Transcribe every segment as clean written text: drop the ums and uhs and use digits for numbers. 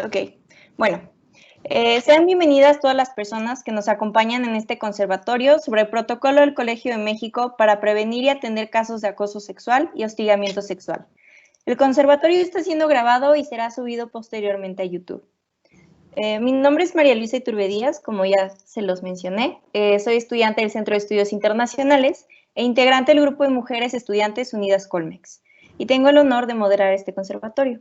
Ok, bueno, sean bienvenidas todas las personas que nos acompañan en este conservatorio sobre el protocolo del Colegio de México para prevenir y atender casos de acoso sexual y hostigamiento sexual. El conservatorio está siendo grabado y será subido posteriormente a YouTube. Mi nombre es María Luisa Iturbe Díaz, como ya se los mencioné. Soy estudiante del Centro de Estudios Internacionales e integrante del Grupo de Mujeres Estudiantes Unidas Colmex, y tengo el honor de moderar este conservatorio.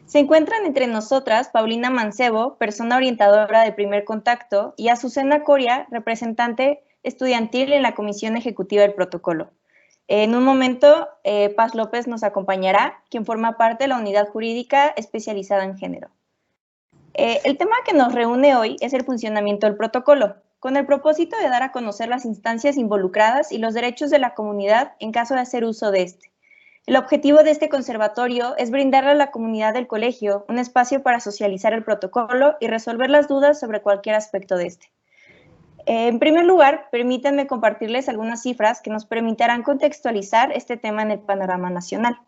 Se encuentran entre nosotras Paulina Mancebo, persona orientadora de Primer Contacto, y Azucena Coria, representante estudiantil en la Comisión Ejecutiva del Protocolo. En un momento, Paz López nos acompañará, quien forma parte de la unidad jurídica especializada en género. El tema que nos reúne hoy es el funcionamiento del protocolo, con el propósito de dar a conocer las instancias involucradas y los derechos de la comunidad en caso de hacer uso de este. El objetivo de este conservatorio es brindarle a la comunidad del colegio un espacio para socializar el protocolo y resolver las dudas sobre cualquier aspecto de este. En primer lugar, permítanme compartirles algunas cifras que nos permitirán contextualizar este tema en el panorama nacional.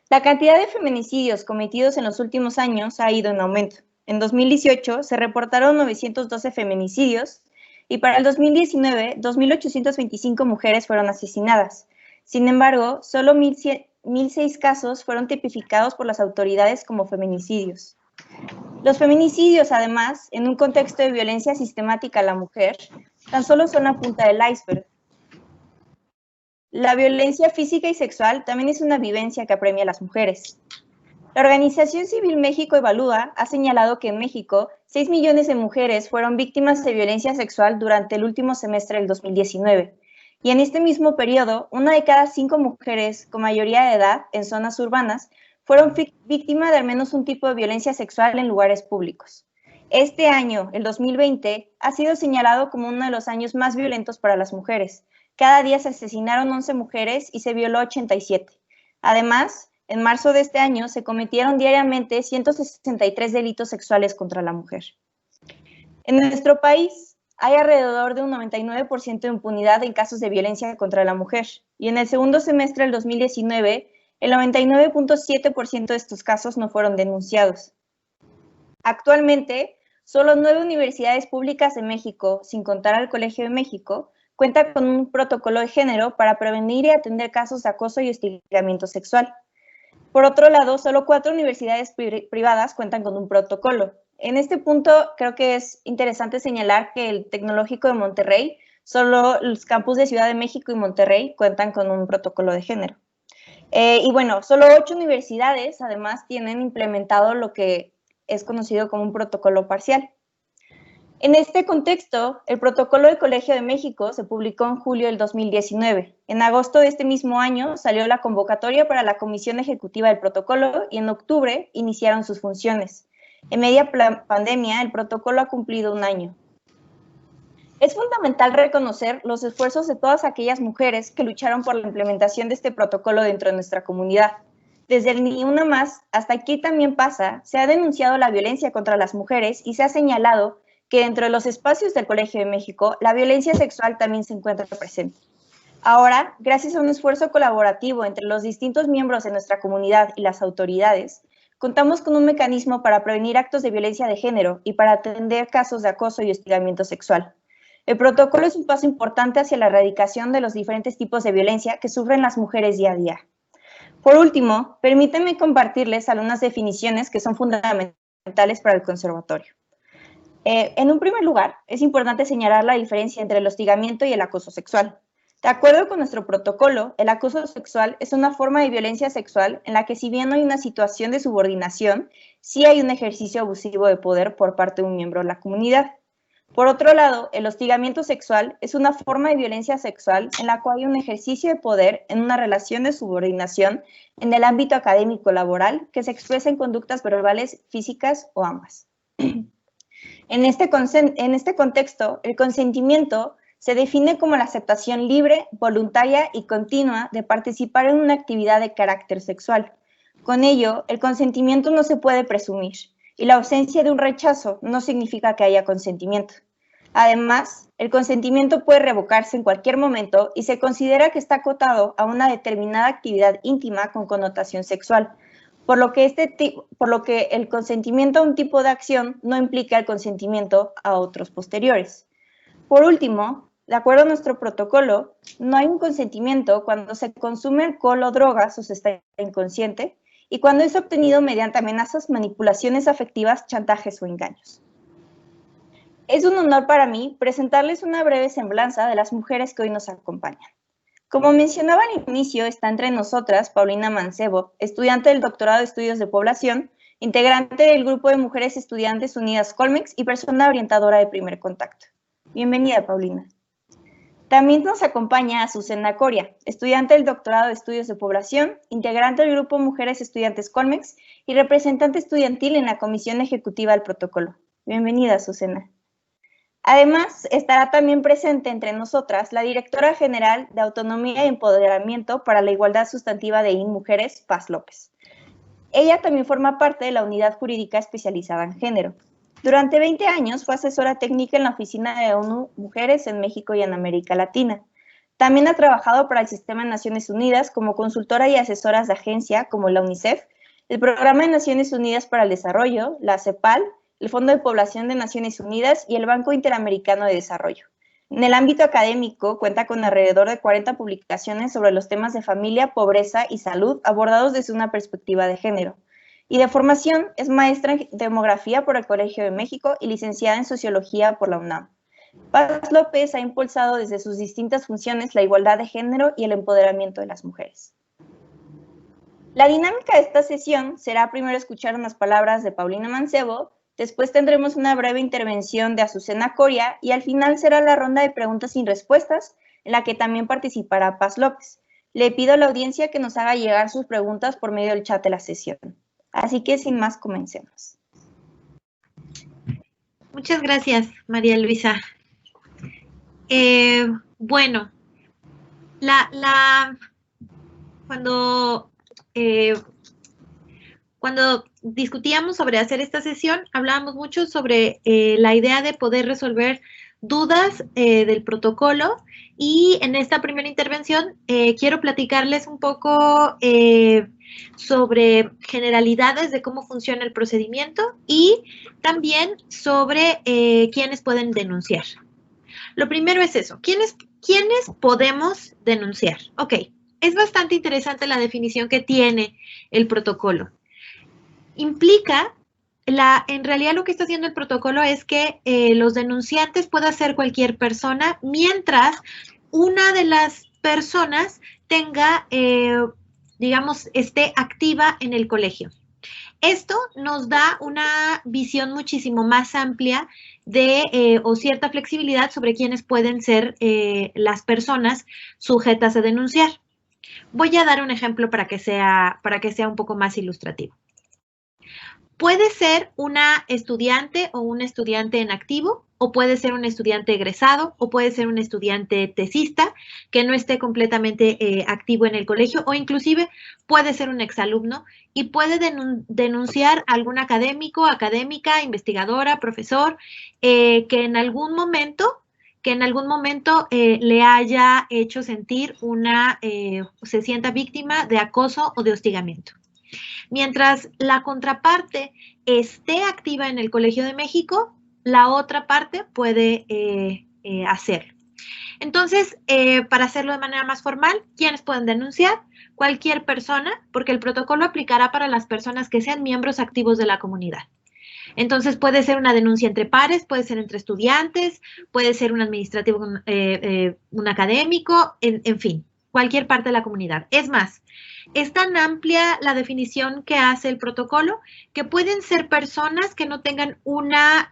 La cantidad de feminicidios cometidos en los últimos años ha ido en aumento. En 2018 se reportaron 912 feminicidios y para el 2019, 2.825 mujeres fueron asesinadas. Sin embargo, solo 1.006 casos fueron tipificados por las autoridades como feminicidios. Los feminicidios, además, en un contexto de violencia sistemática a la mujer, tan solo son la punta del iceberg. La violencia física y sexual también es una vivencia que apremia a las mujeres. La Organización Civil México Evalúa ha señalado que en México 6 millones de mujeres fueron víctimas de violencia sexual durante el último semestre del 2019. Y en este mismo periodo, 1 de cada 5 mujeres con mayoría de edad en zonas urbanas fueron víctimas de al menos un tipo de violencia sexual en lugares públicos. Este año, el 2020, ha sido señalado como uno de los años más violentos para las mujeres. Cada día se asesinaron 11 mujeres y se violó 87. Además, en marzo de este año se cometieron diariamente 163 delitos sexuales contra la mujer. En nuestro país hay alrededor de un 99% de impunidad en casos de violencia contra la mujer, y en el segundo semestre del 2019, el 99.7% de estos casos no fueron denunciados. Actualmente, solo 9 universidades públicas en México, sin contar al Colegio de México, cuenta con un protocolo de género para prevenir y atender casos de acoso y hostigamiento sexual. Por otro lado, solo 4 universidades privadas cuentan con un protocolo. En este punto, creo que es interesante señalar que el Tecnológico de Monterrey, solo los campus de Ciudad de México y Monterrey cuentan con un protocolo de género. Y bueno, solo 8 universidades además tienen implementado lo que es conocido como un protocolo parcial. En este contexto, el Protocolo del Colegio de México se publicó en julio del 2019. En agosto de este mismo año salió la convocatoria para la Comisión Ejecutiva del Protocolo y en octubre iniciaron sus funciones. En media pandemia, el protocolo ha cumplido un año. Es fundamental reconocer los esfuerzos de todas aquellas mujeres que lucharon por la implementación de este protocolo dentro de nuestra comunidad. Desde el Ni Una Más hasta Aquí También Pasa, se ha denunciado la violencia contra las mujeres y se ha señalado que dentro de los espacios del Colegio de México, la violencia sexual también se encuentra presente. Ahora, gracias a un esfuerzo colaborativo entre los distintos miembros de nuestra comunidad y las autoridades, contamos con un mecanismo para prevenir actos de violencia de género y para atender casos de acoso y hostigamiento sexual. El protocolo es un paso importante hacia la erradicación de los diferentes tipos de violencia que sufren las mujeres día a día. Por último, permítanme compartirles algunas definiciones que son fundamentales para el conservatorio. En un primer lugar, es importante señalar la diferencia entre el hostigamiento y el acoso sexual. De acuerdo con nuestro protocolo, el acoso sexual es una forma de violencia sexual en la que, si bien no hay una situación de subordinación, sí hay un ejercicio abusivo de poder por parte de un miembro de la comunidad. Por otro lado, el hostigamiento sexual es una forma de violencia sexual en la cual hay un ejercicio de poder en una relación de subordinación en el ámbito académico laboral que se expresa en conductas verbales, físicas o ambas. En este contexto, el consentimiento se define como la aceptación libre, voluntaria y continua de participar en una actividad de carácter sexual. Con ello, el consentimiento no se puede presumir, y la ausencia de un rechazo no significa que haya consentimiento. Además, el consentimiento puede revocarse en cualquier momento y se considera que está acotado a una determinada actividad íntima con connotación sexual. por lo que el consentimiento a un tipo de acción no implica el consentimiento a otros posteriores. Por último, de acuerdo a nuestro protocolo, no hay un consentimiento cuando se consume alcohol o drogas o se está inconsciente y cuando es obtenido mediante amenazas, manipulaciones afectivas, chantajes o engaños. Es un honor para mí presentarles una breve semblanza de las mujeres que hoy nos acompañan. Como mencionaba al inicio, está entre nosotras Paulina Mancebo, estudiante del Doctorado de Estudios de Población, integrante del Grupo de Mujeres Estudiantes Unidas Colmex y persona orientadora de Primer Contacto. Bienvenida, Paulina. También nos acompaña Azucena Coria, estudiante del Doctorado de Estudios de Población, integrante del Grupo Mujeres Estudiantes Colmex y representante estudiantil en la Comisión Ejecutiva del Protocolo. Bienvenida, Azucena. Además, estará también presente entre nosotras la Directora General de Autonomía y Empoderamiento para la Igualdad Sustantiva de INMujeres, Paz López. Ella también forma parte de la Unidad Jurídica Especializada en Género. Durante 20 años fue asesora técnica en la Oficina de ONU Mujeres en México y en América Latina. También ha trabajado para el Sistema de Naciones Unidas como consultora y asesoras de agencia como la UNICEF, el Programa de Naciones Unidas para el Desarrollo, la CEPAL, el Fondo de Población de Naciones Unidas y el Banco Interamericano de Desarrollo. En el ámbito académico, cuenta con alrededor de 40 publicaciones sobre los temas de familia, pobreza y salud abordados desde una perspectiva de género. Y de formación, es maestra en demografía por el Colegio de México y licenciada en sociología por la UNAM. Paz López ha impulsado desde sus distintas funciones la igualdad de género y el empoderamiento de las mujeres. La dinámica de esta sesión será primero escuchar unas palabras de Paulina Mancebo, después tendremos una breve intervención de Azucena Coria y al final será la ronda de preguntas sin respuestas, en la que también participará Paz López. Le pido a la audiencia que nos haga llegar sus preguntas por medio del chat de la sesión. Así que sin más, comencemos. Muchas gracias, María Luisa. Bueno, cuando discutíamos sobre hacer esta sesión, hablábamos mucho sobre la idea de poder resolver dudas del protocolo y en esta primera intervención quiero platicarles un poco sobre generalidades de cómo funciona el procedimiento y también sobre quiénes pueden denunciar. Lo primero es eso, ¿quiénes podemos denunciar? Ok, es bastante interesante la definición que tiene el protocolo. Implica, en realidad lo que está haciendo el protocolo es que los denunciantes pueda ser cualquier persona mientras una de las personas tenga, digamos, esté activa en el colegio. Esto nos da una visión muchísimo más amplia o cierta flexibilidad sobre quiénes pueden ser las personas sujetas a denunciar. Voy a dar un ejemplo para que sea un poco más ilustrativo. Puede ser una estudiante o un estudiante en activo, o puede ser un estudiante egresado, o puede ser un estudiante tesista que no esté completamente activo en el colegio, o inclusive puede ser un exalumno y puede denunciar a algún académico, académica, investigadora, profesor, que en algún momento le haya hecho sentir se sienta víctima de acoso o de hostigamiento. Mientras la contraparte esté activa en el Colegio de México, la otra parte puede hacerlo. Entonces, para hacerlo de manera más formal, ¿quiénes pueden denunciar? Cualquier persona, porque el protocolo aplicará para las personas que sean miembros activos de la comunidad. Entonces, puede ser una denuncia entre pares, puede ser entre estudiantes, puede ser un administrativo, un académico, en fin, cualquier parte de la comunidad. Es más, es tan amplia la definición que hace el protocolo que pueden ser personas que no tengan una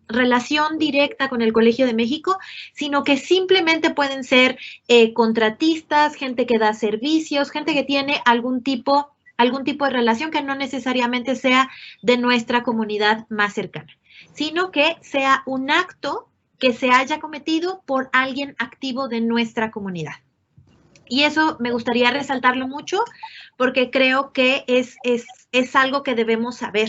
relación directa con el Colegio de México, sino que simplemente pueden ser contratistas, gente que da servicios, gente que tiene algún tipo de relación que no necesariamente sea de nuestra comunidad más cercana, sino que sea un acto que se haya cometido por alguien activo de nuestra comunidad. Y eso me gustaría resaltarlo mucho porque creo que es algo que debemos saber.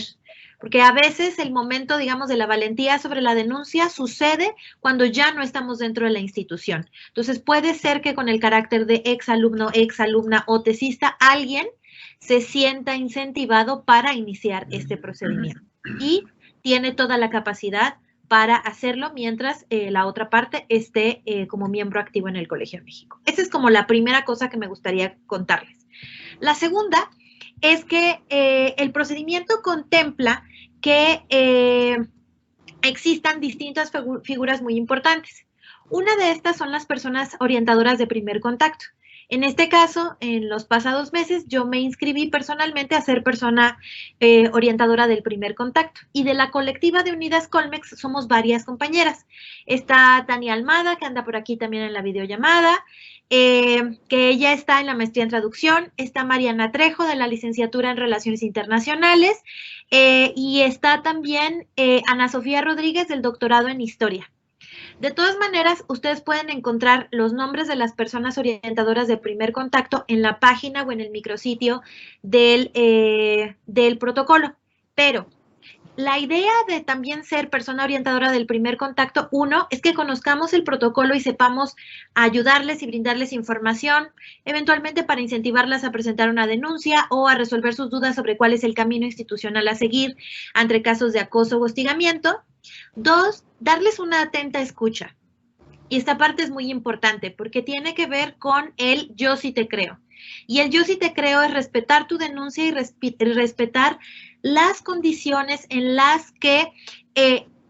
Porque a veces el momento, digamos, de la valentía sobre la denuncia sucede cuando ya no estamos dentro de la institución. Entonces puede ser que con el carácter de exalumno, exalumna o tesista, alguien se sienta incentivado para iniciar este procedimiento y tiene toda la capacidad para hacerlo mientras la otra parte esté como miembro activo en el Colegio de México. Esa es como la primera cosa que me gustaría contarles. La segunda es que el procedimiento contempla que existan distintas figuras muy importantes. Una de estas son las personas orientadoras de primer contacto. En este caso, en los pasados meses, yo me inscribí personalmente a ser persona orientadora del primer contacto. Y de la colectiva de Unidas Colmex somos varias compañeras. Está Tania Almada, que anda por aquí también en la videollamada, que ella está en la maestría en traducción. Está Mariana Trejo, de la licenciatura en Relaciones Internacionales. Y está también Ana Sofía Rodríguez, del doctorado en Historia. De todas maneras, ustedes pueden encontrar los nombres de las personas orientadoras de primer contacto en la página o en el micrositio del protocolo. Pero la idea de también ser persona orientadora del primer contacto, uno, es que conozcamos el protocolo y sepamos ayudarles y brindarles información, eventualmente para incentivarlas a presentar una denuncia o a resolver sus dudas sobre cuál es el camino institucional a seguir ante casos de acoso o hostigamiento. Dos, darles una atenta escucha. Y esta parte es muy importante porque tiene que ver con el yo sí te creo. Y el yo sí te creo es respetar tu denuncia y respetar las condiciones en las que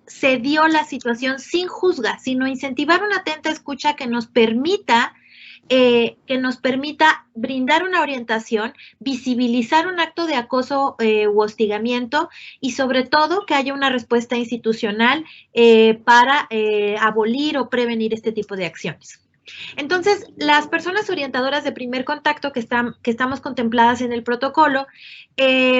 se dio la situación sin juzgar, sino incentivar una atenta escucha que nos permita brindar una orientación, visibilizar un acto de acoso u hostigamiento y sobre todo que haya una respuesta institucional para abolir o prevenir este tipo de acciones. Entonces, las personas orientadoras de primer contacto que estamos contempladas en el protocolo,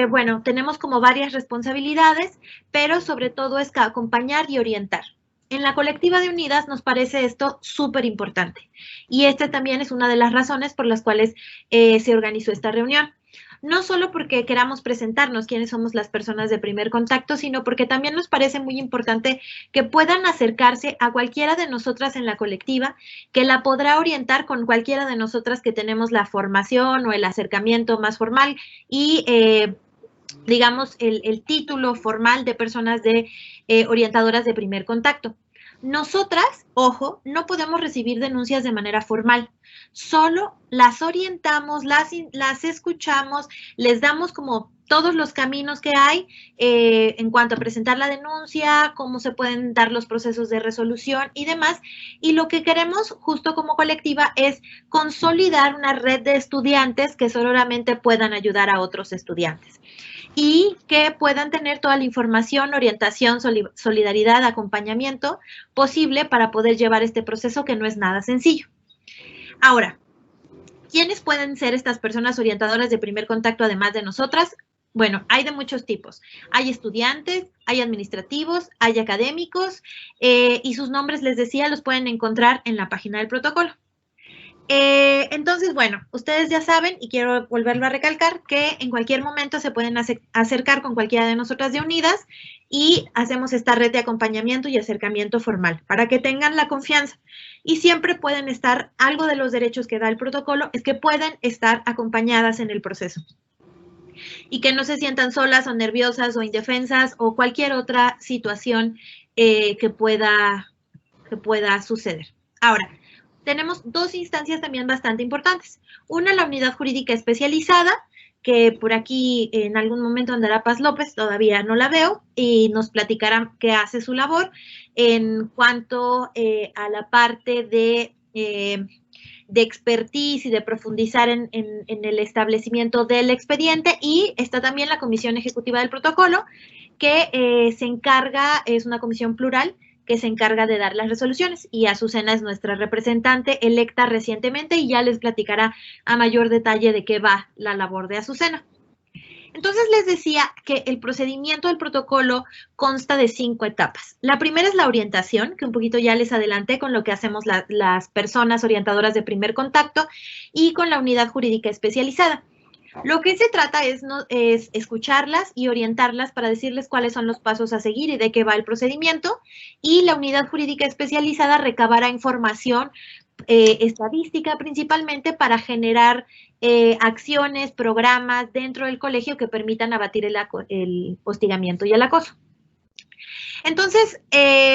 bueno, tenemos como varias responsabilidades, pero sobre todo es acompañar y orientar. En la colectiva de Unidas nos parece esto súper importante y esta también es una de las razones por las cuales se organizó esta reunión. No solo porque queramos presentarnos quiénes somos las personas de primer contacto, sino porque también nos parece muy importante que puedan acercarse a cualquiera de nosotras en la colectiva, que la podrá orientar con cualquiera de nosotras que tenemos la formación o el acercamiento más formal y digamos, el título formal de personas orientadoras de primer contacto. Nosotras, ojo, no podemos recibir denuncias de manera formal, solo las orientamos, las escuchamos, les damos como todos los caminos que hay en cuanto a presentar la denuncia, cómo se pueden dar los procesos de resolución y demás. Y lo que queremos, justo como colectiva, es consolidar una red de estudiantes que solamente puedan ayudar a otros estudiantes y que puedan tener toda la información, orientación, solidaridad, acompañamiento posible para poder llevar este proceso que no es nada sencillo. Ahora, ¿quiénes pueden ser estas personas orientadoras de primer contacto además de nosotras? Bueno, hay de muchos tipos. Hay estudiantes, hay administrativos, hay académicos y sus nombres, les decía, los pueden encontrar en la página del protocolo. Entonces, bueno, ustedes ya saben y quiero volverlo a recalcar que en cualquier momento se pueden acercar con cualquiera de nosotras de Unidas y hacemos esta red de acompañamiento y acercamiento formal para que tengan la confianza y siempre pueden estar, algo de los derechos que da el protocolo es que pueden estar acompañadas en el proceso y que no se sientan solas o nerviosas o indefensas o cualquier otra situación que pueda suceder. Ahora, tenemos dos instancias también bastante importantes. Una, la unidad jurídica especializada, que por aquí en algún momento andará Paz López, todavía no la veo, y nos platicará qué hace su labor en cuanto a la parte de expertise y de profundizar en el establecimiento del expediente. Y está también la Comisión Ejecutiva del Protocolo, que se encarga, es una comisión plural, que se encarga de dar las resoluciones y Azucena es nuestra representante electa recientemente y ya les platicará a mayor detalle de qué va la labor de Azucena. Entonces les decía que el procedimiento del protocolo consta de 5 etapas. La primera es la orientación, que un poquito ya les adelanté con lo que hacemos las personas orientadoras de primer contacto y con la unidad jurídica especializada. Lo que se trata es escucharlas y orientarlas para decirles cuáles son los pasos a seguir y de qué va el procedimiento. Y la unidad jurídica especializada recabará información estadística principalmente para generar acciones, programas dentro del colegio que permitan abatir el hostigamiento y el acoso. Entonces,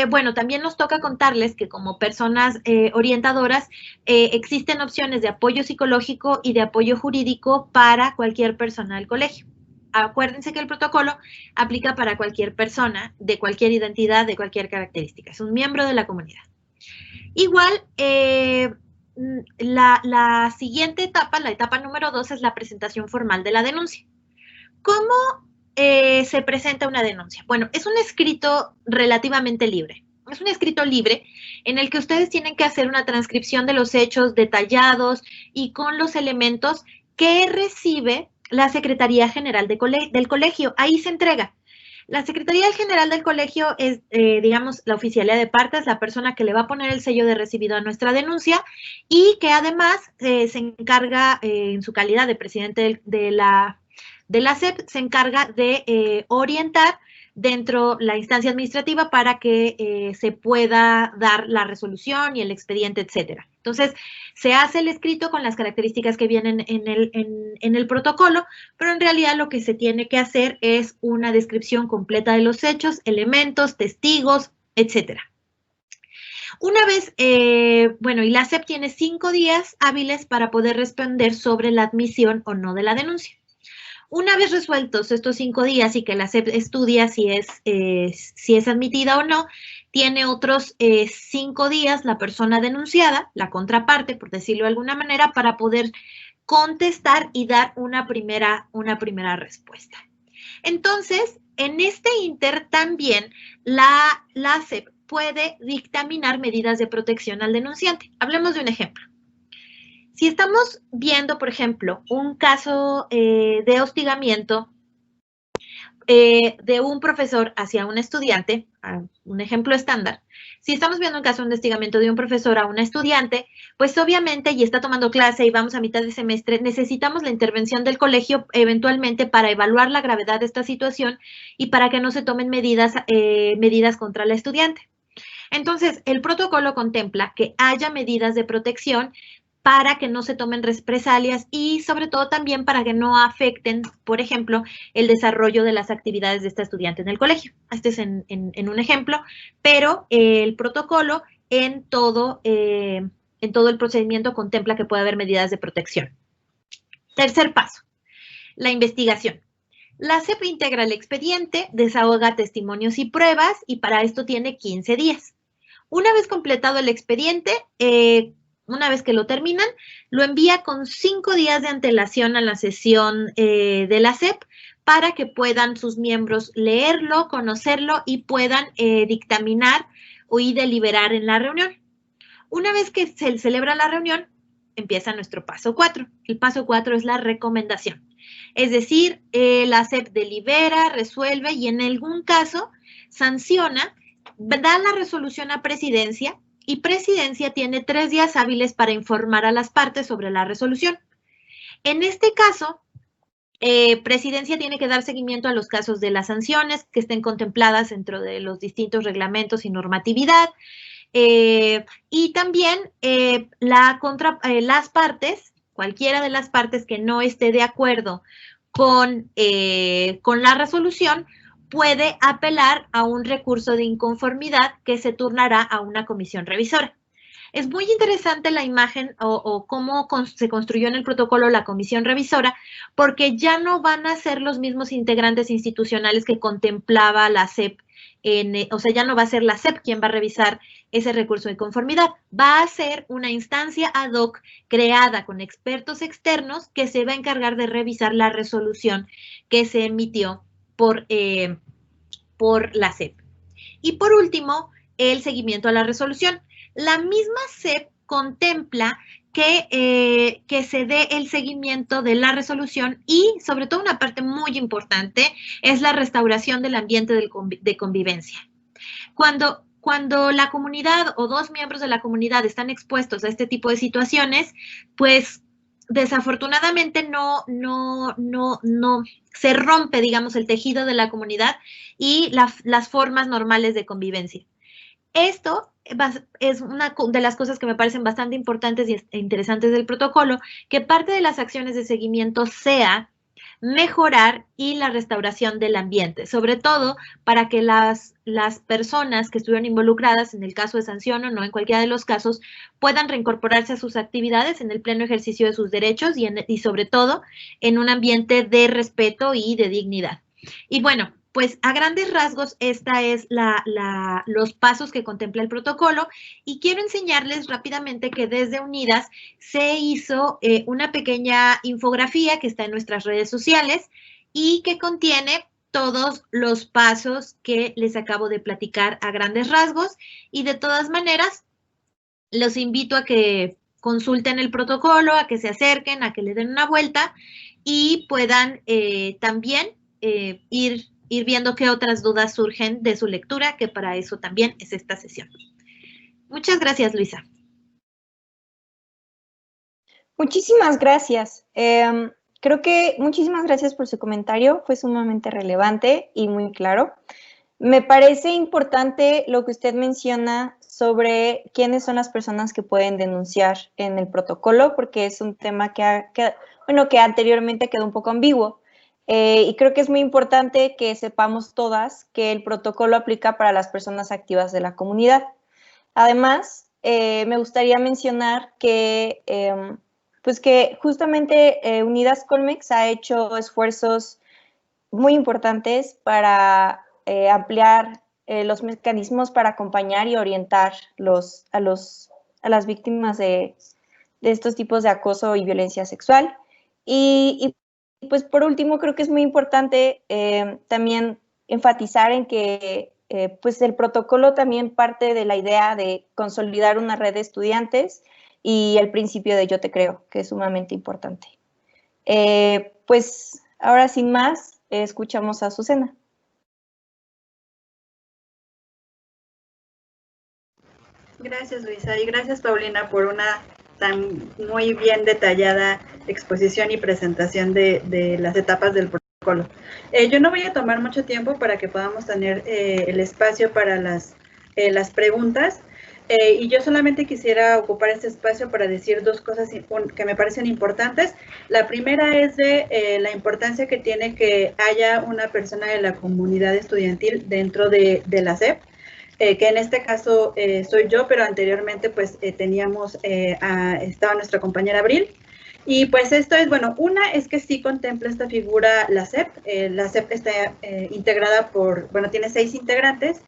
bueno, también nos toca contarles que como personas orientadoras existen opciones de apoyo psicológico y de apoyo jurídico para cualquier persona del colegio. Acuérdense que el protocolo aplica para cualquier persona, de cualquier identidad, de cualquier característica. Es un miembro de la comunidad. Igual, la siguiente etapa, la etapa número 2, es la presentación formal de la denuncia. ¿Cómo se presenta una denuncia? Bueno, es un escrito relativamente libre. Es un escrito libre en el que ustedes tienen que hacer una transcripción de los hechos detallados y con los elementos que recibe la Secretaría General del colegio. Ahí se entrega. La Secretaría General del colegio es, digamos, la oficialía de partes, la persona que le va a poner el sello de recibido a nuestra denuncia y que además se encarga, en su calidad de presidente de la SEP, se encarga de orientar dentro la instancia administrativa para que se pueda dar la resolución y el expediente, etcétera. Entonces, se hace el escrito con las características que vienen en el protocolo, pero en realidad lo que se tiene que hacer es una descripción completa de los hechos, elementos, testigos, etcétera. Una vez, bueno, y la SEP tiene 5 días hábiles para poder responder sobre la admisión o no de la denuncia. Una vez resueltos estos 5 días y que la SEP estudia si es admitida o no, tiene otros 5 días la persona denunciada, la contraparte, por decirlo de alguna manera, para poder contestar y dar una primera respuesta. Entonces, en este inter también la SEP puede dictaminar medidas de protección al denunciante. Hablemos de un ejemplo. Si estamos viendo, por ejemplo, un caso de hostigamiento de un profesor hacia un estudiante, un ejemplo estándar, si estamos viendo un caso de hostigamiento de un profesor a un estudiante, pues obviamente, y está tomando clase y vamos a mitad de semestre, necesitamos la intervención del colegio eventualmente para evaluar la gravedad de esta situación y para que no se tomen medidas contra el estudiante. Entonces, el protocolo contempla que haya medidas de protección para que no se tomen represalias y sobre todo también para que no afecten, por ejemplo, el desarrollo de las actividades de esta estudiante en el colegio. Este es en un ejemplo, pero el protocolo en todo el procedimiento contempla que puede haber medidas de protección. Tercer paso, la investigación. La SEP integra el expediente, desahoga testimonios y pruebas y para esto tiene 15 días. Una vez completado el expediente, una vez que lo terminan, lo envía con 5 días de antelación a la sesión de la SEP para que puedan sus miembros leerlo, conocerlo y puedan dictaminar y deliberar en la reunión. Una vez que se celebra la reunión, empieza nuestro paso 4. El paso 4 es la recomendación. Es decir, la SEP delibera, resuelve y en algún caso sanciona, da la resolución a presidencia y presidencia tiene 3 días hábiles para informar a las partes sobre la resolución. En este caso, presidencia tiene que dar seguimiento a los casos de las sanciones que estén contempladas dentro de los distintos reglamentos y normatividad. Y también las partes, cualquiera de las partes que no esté de acuerdo con la resolución, puede apelar a un recurso de inconformidad que se turnará a una comisión revisora. Es muy interesante la imagen o cómo se construyó en el protocolo la comisión revisora, porque ya no van a ser los mismos integrantes institucionales que contemplaba la SEP, o sea, ya no va a ser la SEP quien va a revisar ese recurso de conformidad, va a ser una instancia ad hoc creada con expertos externos que se va a encargar de revisar la resolución que se emitió por la SEP. Y por último, el seguimiento a la resolución. La misma SEP contempla que se dé el seguimiento de la resolución y, sobre todo, una parte muy importante es la restauración del ambiente de convivencia. Cuando la comunidad o 2 miembros de la comunidad están expuestos a este tipo de situaciones, pues desafortunadamente no se rompe, digamos, el tejido de la comunidad y las formas normales de convivencia. Esto es una de las cosas que me parecen bastante importantes e interesantes del protocolo, que parte de las acciones de seguimiento sea mejorar y la restauración del ambiente, sobre todo para que las personas que estuvieron involucradas, en el caso de sanción o no, en cualquiera de los casos, puedan reincorporarse a sus actividades en el pleno ejercicio de sus derechos y sobre todo en un ambiente de respeto y de dignidad. Y bueno, pues a grandes rasgos, esta es los pasos que contempla el protocolo, y quiero enseñarles rápidamente que desde Unidas se hizo una pequeña infografía que está en nuestras redes sociales y que contiene todos los pasos que les acabo de platicar a grandes rasgos, y de todas maneras los invito a que consulten el protocolo, a que se acerquen, a que le den una vuelta y puedan también ir viendo qué otras dudas surgen de su lectura, que para eso también es esta sesión. Muchas gracias, Luisa. Muchísimas gracias. Creo que muchísimas gracias por su comentario, fue sumamente relevante y muy claro. Me parece importante lo que usted menciona sobre quiénes son las personas que pueden denunciar en el protocolo, porque es un tema que anteriormente quedó un poco ambiguo. Y creo que es muy importante que sepamos todas que el protocolo aplica para las personas activas de la comunidad. Además, me gustaría mencionar que, pues que justamente Unidas Colmex ha hecho esfuerzos muy importantes para ampliar los mecanismos para acompañar y orientar a las víctimas de estos tipos de acoso y violencia sexual. Y pues por último, creo que es muy importante también enfatizar en que pues el protocolo también parte de la idea de consolidar una red de estudiantes y el principio de yo te creo, que es sumamente importante. Pues ahora sin más, escuchamos a Azucena. Gracias, Luisa, y gracias, Paulina, por una tan muy bien detallada exposición y presentación de las etapas del protocolo. Yo no voy a tomar mucho tiempo para que podamos tener el espacio para las preguntas, y yo solamente quisiera ocupar este espacio para decir dos cosas que me parecen importantes. La primera es de la importancia que tiene que haya una persona de la comunidad estudiantil dentro de la SEP, que en este caso soy yo, pero anteriormente pues estaba nuestra compañera Abril. Y pues esto es, bueno, una es que sí contempla esta figura la SEP. La SEP está integrada tiene 6 integrantes.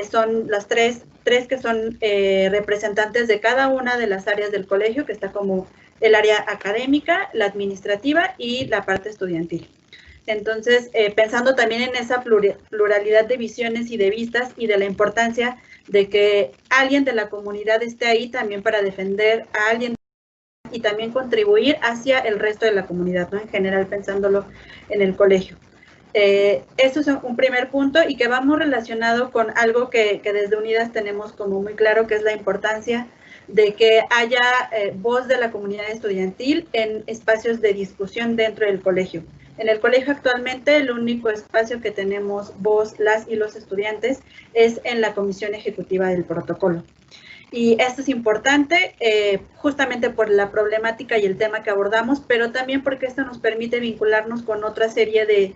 Son las tres que son representantes de cada una de las áreas del colegio, que está como el área académica, la administrativa y la parte estudiantil. Entonces, pensando también en esa pluralidad de visiones y de vistas y de la importancia de que alguien de la comunidad esté ahí también para defender a alguien y también contribuir hacia el resto de la comunidad, ¿no? En general, pensándolo en el colegio. Esto es un primer punto y que va muy relacionado con algo que desde Unidas tenemos como muy claro, que es la importancia de que haya voz de la comunidad estudiantil en espacios de discusión dentro del colegio. En el colegio actualmente el único espacio que tenemos voz, las y los estudiantes, es en la comisión ejecutiva del protocolo. Y esto es importante justamente por la problemática y el tema que abordamos, pero también porque esto nos permite vincularnos con otra serie de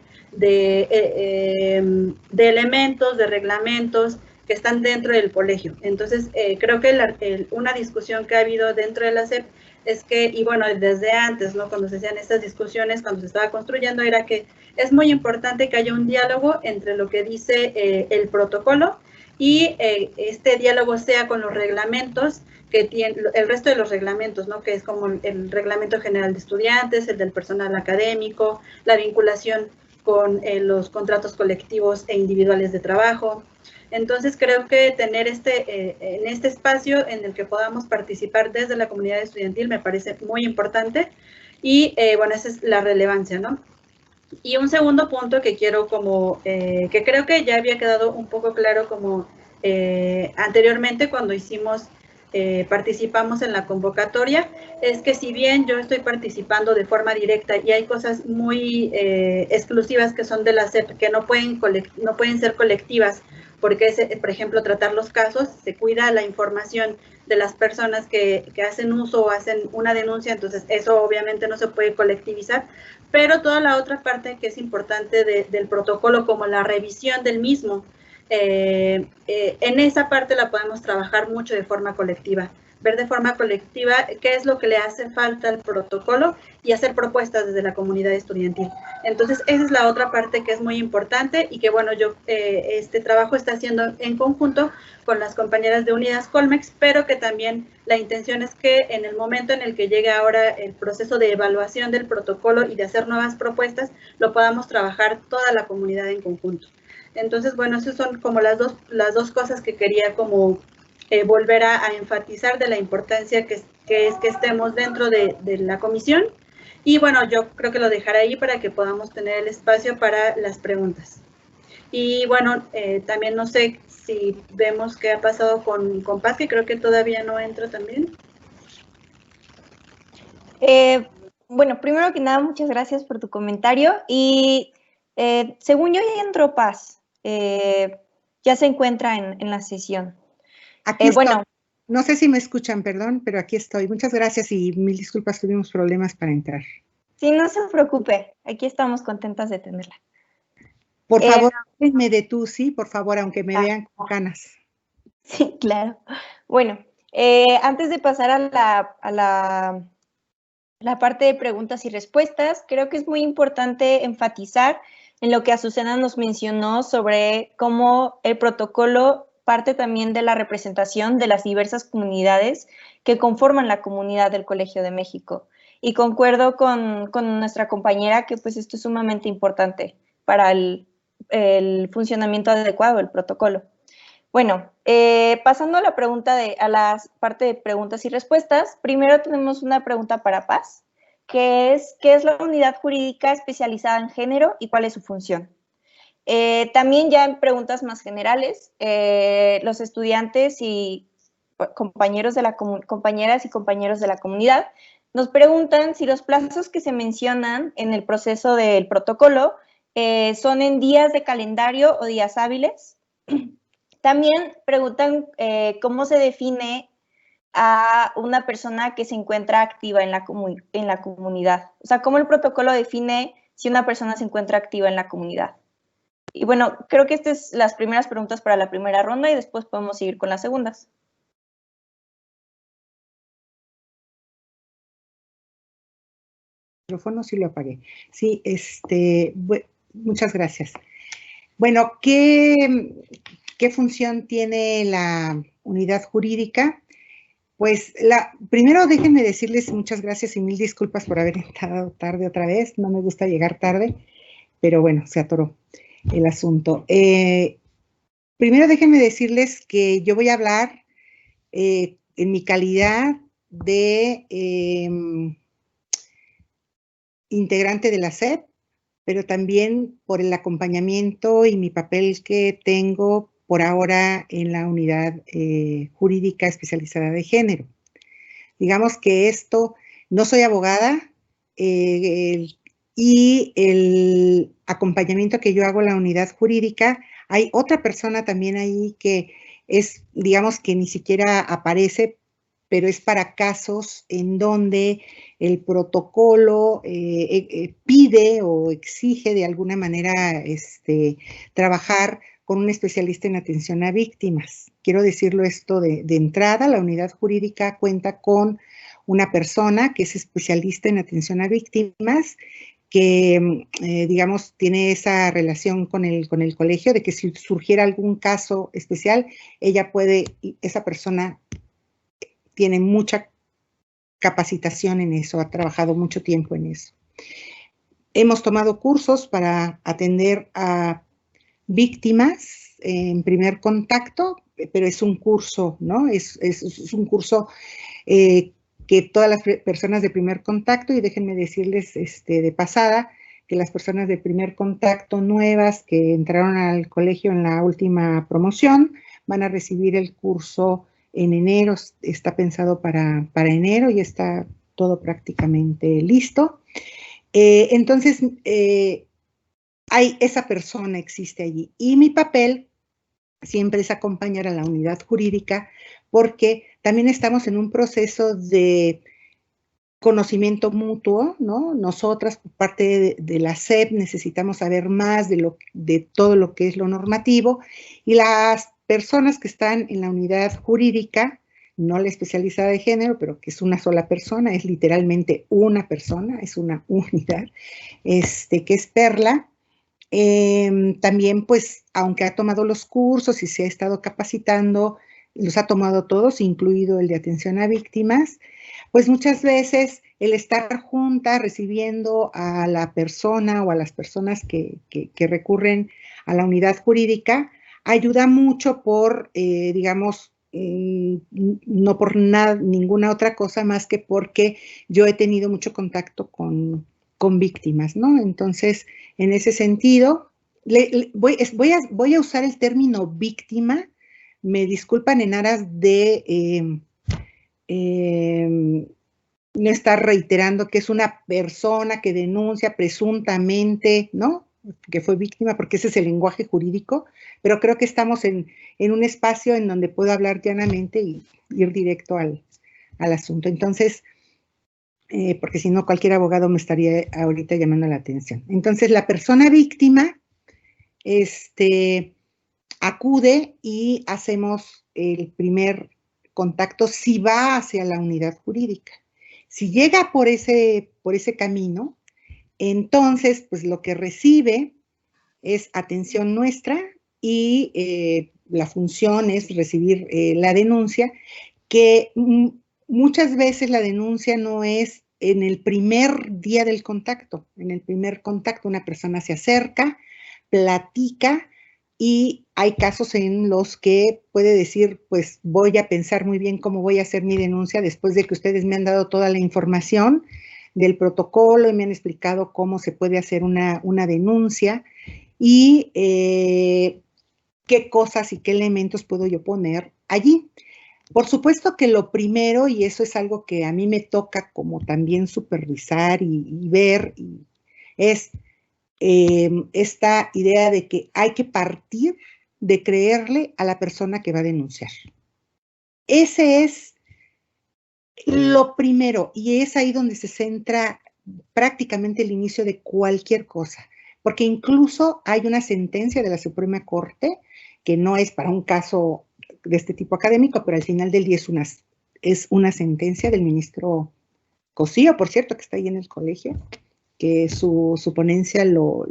elementos, de reglamentos que están dentro del colegio. Entonces, creo que una discusión que ha habido dentro de la SEP es que, y bueno, desde antes, ¿no? Cuando se hacían estas discusiones, cuando se estaba construyendo, era que es muy importante que haya un diálogo entre lo que dice el protocolo y este diálogo sea con los reglamentos que tiene, el resto de los reglamentos, ¿no? Que es como el Reglamento General de Estudiantes, el del personal académico, la vinculación con los contratos colectivos e individuales de trabajo. Entonces, creo que tener en este espacio en el que podamos participar desde la comunidad estudiantil me parece muy importante y, bueno, esa es la relevancia, ¿no? Y un segundo punto que quiero que creo que ya había quedado un poco claro como anteriormente cuando participamos en la convocatoria, es que si bien yo estoy participando de forma directa y hay cosas muy exclusivas que son de la SEP que no pueden ser colectivas porque es, por ejemplo, tratar los casos, se cuida la información de las personas que hacen uso o hacen una denuncia, entonces eso obviamente no se puede colectivizar, pero toda la otra parte que es importante del protocolo, como la revisión del mismo, en esa parte la podemos trabajar mucho de forma colectiva, ver de forma colectiva qué es lo que le hace falta al protocolo y hacer propuestas desde la comunidad estudiantil. Entonces, esa es la otra parte que es muy importante y que, bueno, yo este trabajo está haciendo en conjunto con las compañeras de Unidas Colmex, pero que también la intención es que en el momento en el que llegue ahora el proceso de evaluación del protocolo y de hacer nuevas propuestas, lo podamos trabajar toda la comunidad en conjunto. Entonces, bueno, esas son como las dos cosas que quería como volver a enfatizar de la importancia que es que estemos dentro de la comisión. Y bueno, yo creo que lo dejaré ahí para que podamos tener el espacio para las preguntas. Y bueno, también no sé si vemos qué ha pasado con Paz, que creo que todavía no entra también. Bueno, primero que nada, muchas gracias por tu comentario. Y según yo ya entró Paz, ya se encuentra en la sesión. Aquí estoy. Bueno, no sé si me escuchan, perdón, pero aquí estoy. Muchas gracias y mil disculpas, tuvimos problemas para entrar. Sí, no se preocupe, aquí estamos contentas de tenerla. Por favor, háblenme de tú, sí, por favor, aunque me vean con ganas. Sí, claro. Bueno, antes de pasar a la parte de preguntas y respuestas, creo que es muy importante enfatizar en lo que Azucena nos mencionó sobre cómo el protocolo parte también de la representación de las diversas comunidades que conforman la comunidad del Colegio de México. Y concuerdo con nuestra compañera que pues esto es sumamente importante para el funcionamiento adecuado del protocolo. Bueno, pasando a la parte de preguntas y respuestas, primero tenemos una pregunta para Paz, que es, ¿qué es la unidad jurídica especializada en género y cuál es su función? También ya en preguntas más generales, los estudiantes y compañeros de compañeras y compañeros de la comunidad nos preguntan si los plazos que se mencionan en el proceso del protocolo son en días de calendario o días hábiles. También preguntan cómo se define a una persona que se encuentra activa en la comunidad. O sea, cómo el protocolo define si una persona se encuentra activa en la comunidad. Y bueno, creo que estas son las primeras preguntas para la primera ronda y después podemos seguir con las segundas. El micrófono sí lo apagué. Sí, muchas gracias. Bueno, ¿qué función tiene la unidad jurídica? Pues primero déjenme decirles muchas gracias y mil disculpas por haber entrado tarde otra vez. No me gusta llegar tarde, pero bueno, se atoró el asunto. Primero déjenme decirles que yo voy a hablar en mi calidad de integrante de la SEP, pero también por el acompañamiento y mi papel que tengo por ahora en la unidad jurídica especializada de género. Digamos que no soy abogada y el acompañamiento que yo hago en la unidad jurídica, hay otra persona también ahí que digamos que ni siquiera aparece, pero es para casos en donde el protocolo pide o exige de alguna manera trabajar con un especialista en atención a víctimas. Quiero decirlo esto de entrada, la unidad jurídica cuenta con una persona que es especialista en atención a víctimas, que, digamos, tiene esa relación con el colegio, de que si surgiera algún caso especial, esa persona tiene mucha capacitación en eso, ha trabajado mucho tiempo en eso. Hemos tomado cursos para atender a víctimas en primer contacto, pero es un curso, ¿no? Es un curso que todas las personas de primer contacto, y déjenme decirles de pasada, que las personas de primer contacto nuevas que entraron al colegio en la última promoción van a recibir el curso en enero, está pensado para enero y está todo prácticamente listo. Entonces, esa persona existe allí. Y mi papel siempre es acompañar a la unidad jurídica, porque también estamos en un proceso de conocimiento mutuo, ¿no? Nosotras, por parte de la SEP, necesitamos saber más de todo lo que es lo normativo, y las personas que están en la unidad jurídica, no la especializada de género, pero que es una sola persona, es literalmente una persona, es una unidad, que es Perla. También, pues, aunque ha tomado los cursos y se ha estado capacitando, los ha tomado todos, incluido el de atención a víctimas, pues muchas veces el estar juntas recibiendo a la persona o a las personas que recurren a la unidad jurídica ayuda mucho por, digamos, no por nada, ninguna otra cosa más que porque yo he tenido mucho contacto con víctimas, ¿no? Entonces, en ese sentido, voy a usar el término víctima, me disculpan en aras de no estar reiterando que es una persona que denuncia presuntamente, ¿no? Que fue víctima, porque ese es el lenguaje jurídico, pero creo que estamos en un espacio en donde puedo hablar llanamente y ir directo al asunto. Entonces, porque si no cualquier abogado me estaría ahorita llamando la atención. Entonces, la persona víctima acude y hacemos el primer contacto si va hacia la unidad jurídica. Si llega por ese camino, entonces, pues lo que recibe es atención nuestra y la función es recibir la denuncia, que muchas veces la denuncia no es en el primer día del contacto. En el primer contacto una persona se acerca, platica, y hay casos en los que puede decir, pues voy a pensar muy bien cómo voy a hacer mi denuncia después de que ustedes me han dado toda la información del protocolo y me han explicado cómo se puede hacer una denuncia y qué cosas y qué elementos puedo yo poner allí. Por supuesto que lo primero, y eso es algo que a mí me toca como también supervisar y ver, es esta idea de que hay que partir de creerle a la persona que va a denunciar. Ese es lo primero, y es ahí donde se centra prácticamente el inicio de cualquier cosa, porque incluso hay una sentencia de la Suprema Corte, que no es para un caso de este tipo académico, pero al final del día es una sentencia del ministro Cosío, por cierto, que está ahí en el colegio, que su ponencia lo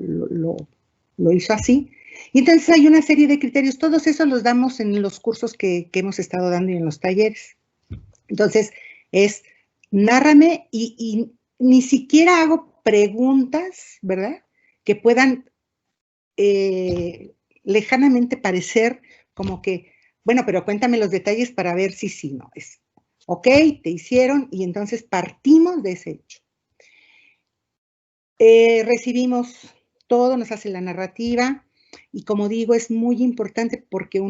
hizo así. Y entonces hay una serie de criterios, todos esos los damos en los cursos que hemos estado dando y en los talleres. Entonces, es nárrame y ni siquiera hago preguntas, ¿verdad?, que puedan lejanamente parecer como que, bueno, pero cuéntame los detalles para ver si sí, no es. Ok, te hicieron, y entonces partimos de ese hecho. Recibimos todo, nos hace la narrativa, y como digo, es muy importante porque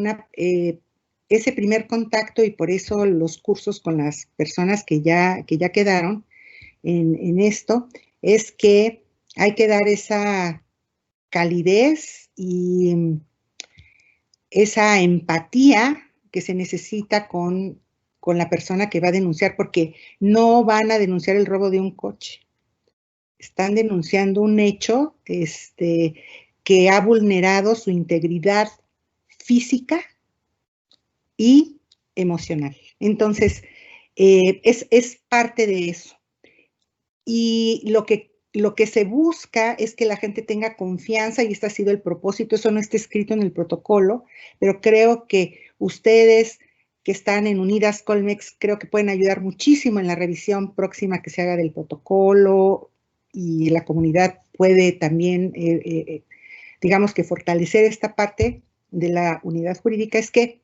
ese primer contacto, y por eso los cursos con las personas que ya quedaron en esto, es que hay que dar esa calidez y esa empatía que se necesita con la persona que va a denunciar, porque no van a denunciar el robo de un coche. Están denunciando un hecho que ha vulnerado su integridad física y emocional. Entonces, es parte de eso. Y lo que se busca es que la gente tenga confianza, y este ha sido el propósito. Eso no está escrito en el protocolo, pero creo que ustedes que están en Unidas Colmex, creo que pueden ayudar muchísimo en la revisión próxima que se haga del protocolo, y la comunidad puede también, digamos que fortalecer esta parte de la unidad jurídica. Es que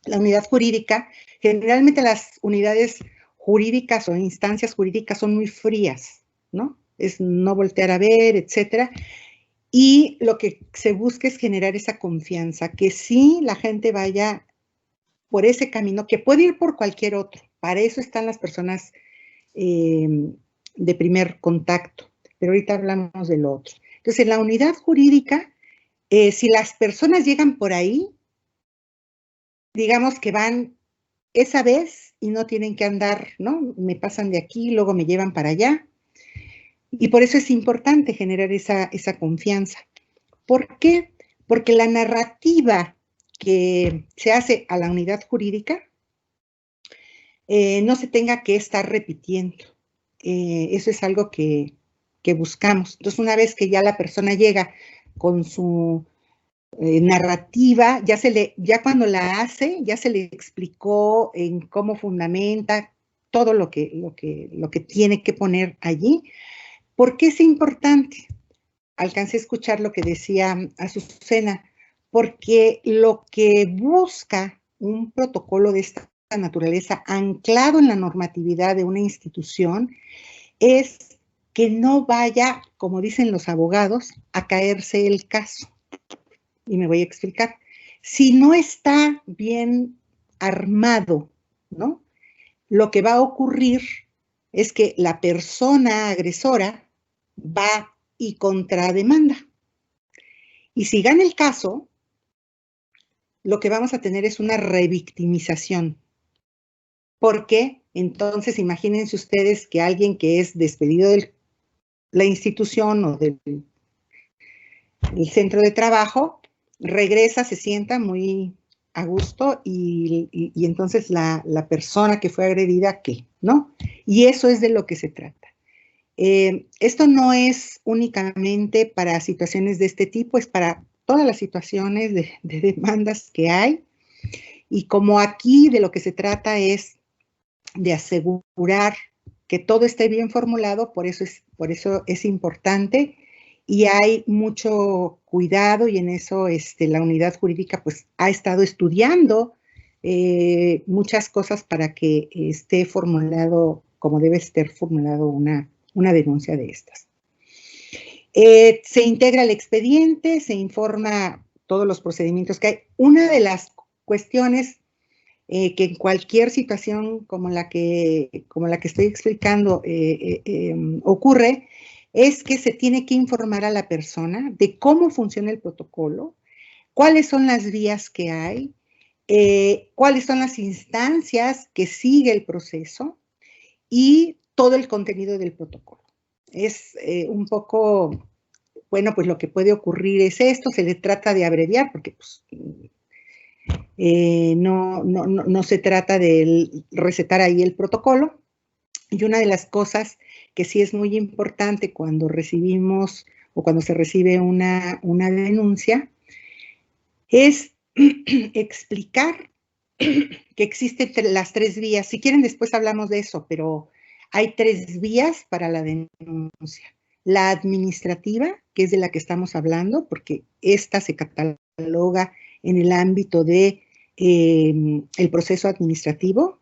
la unidad jurídica, generalmente las unidades jurídicas o instancias jurídicas son muy frías, ¿no? Es no voltear a ver, etcétera. Y lo que se busca es generar esa confianza, que sí la gente vaya por ese camino, que puede ir por cualquier otro. Para eso están las personas de primer contacto, pero ahorita hablamos del otro. Entonces, en la unidad jurídica, si las personas llegan por ahí, digamos que van esa vez y no tienen que andar, ¿no? Me pasan de aquí, luego me llevan para allá. Y por eso es importante generar esa confianza. ¿Por qué? Porque la narrativa que se hace a la unidad jurídica no se tenga que estar repitiendo. Eso es algo que buscamos. Entonces, una vez que ya la persona llega con su narrativa, ya cuando la hace, ya se le explicó en cómo fundamenta todo lo que tiene que poner allí. ¿Por qué es importante? Alcancé a escuchar lo que decía Azucena, porque lo que busca un protocolo de esta naturaleza anclado en la normatividad de una institución es que no vaya, como dicen los abogados, a caerse el caso. Y me voy a explicar. Si no está bien armado, ¿no? Lo que va a ocurrir es que la persona agresora va y contrademanda. Y si gana el caso, lo que vamos a tener es una revictimización. Porque entonces imagínense ustedes que alguien que es despedido de la institución o del centro de trabajo, regresa, se sienta muy a gusto y entonces la persona que fue agredida, ¿qué? ¿No? Y eso es de lo que se trata. Esto no es únicamente para situaciones de este tipo, es para todas las situaciones de demandas que hay. Y como aquí de lo que se trata es de asegurar que todo esté bien formulado, por eso es importante y hay mucho cuidado y en eso la unidad jurídica pues ha estado estudiando muchas cosas para que esté formulado como debe estar formulado una denuncia de estas. Se integra el expediente, se informa todos los procedimientos que hay. Una de las cuestiones que en cualquier situación como la que estoy explicando ocurre, es que se tiene que informar a la persona de cómo funciona el protocolo, cuáles son las vías que hay, cuáles son las instancias que sigue el proceso y todo el contenido del protocolo. Es un poco, bueno, pues lo que puede ocurrir es esto, se le trata de abreviar porque pues, no se trata de recetar ahí el protocolo. Y una de las cosas que sí es muy importante cuando recibimos o cuando se recibe una denuncia es explicar que existen las 3 vías. Si quieren, después hablamos de eso, pero hay 3 vías para la denuncia. La administrativa, que es de la que estamos hablando, porque esta se cataloga en el ámbito de el proceso administrativo.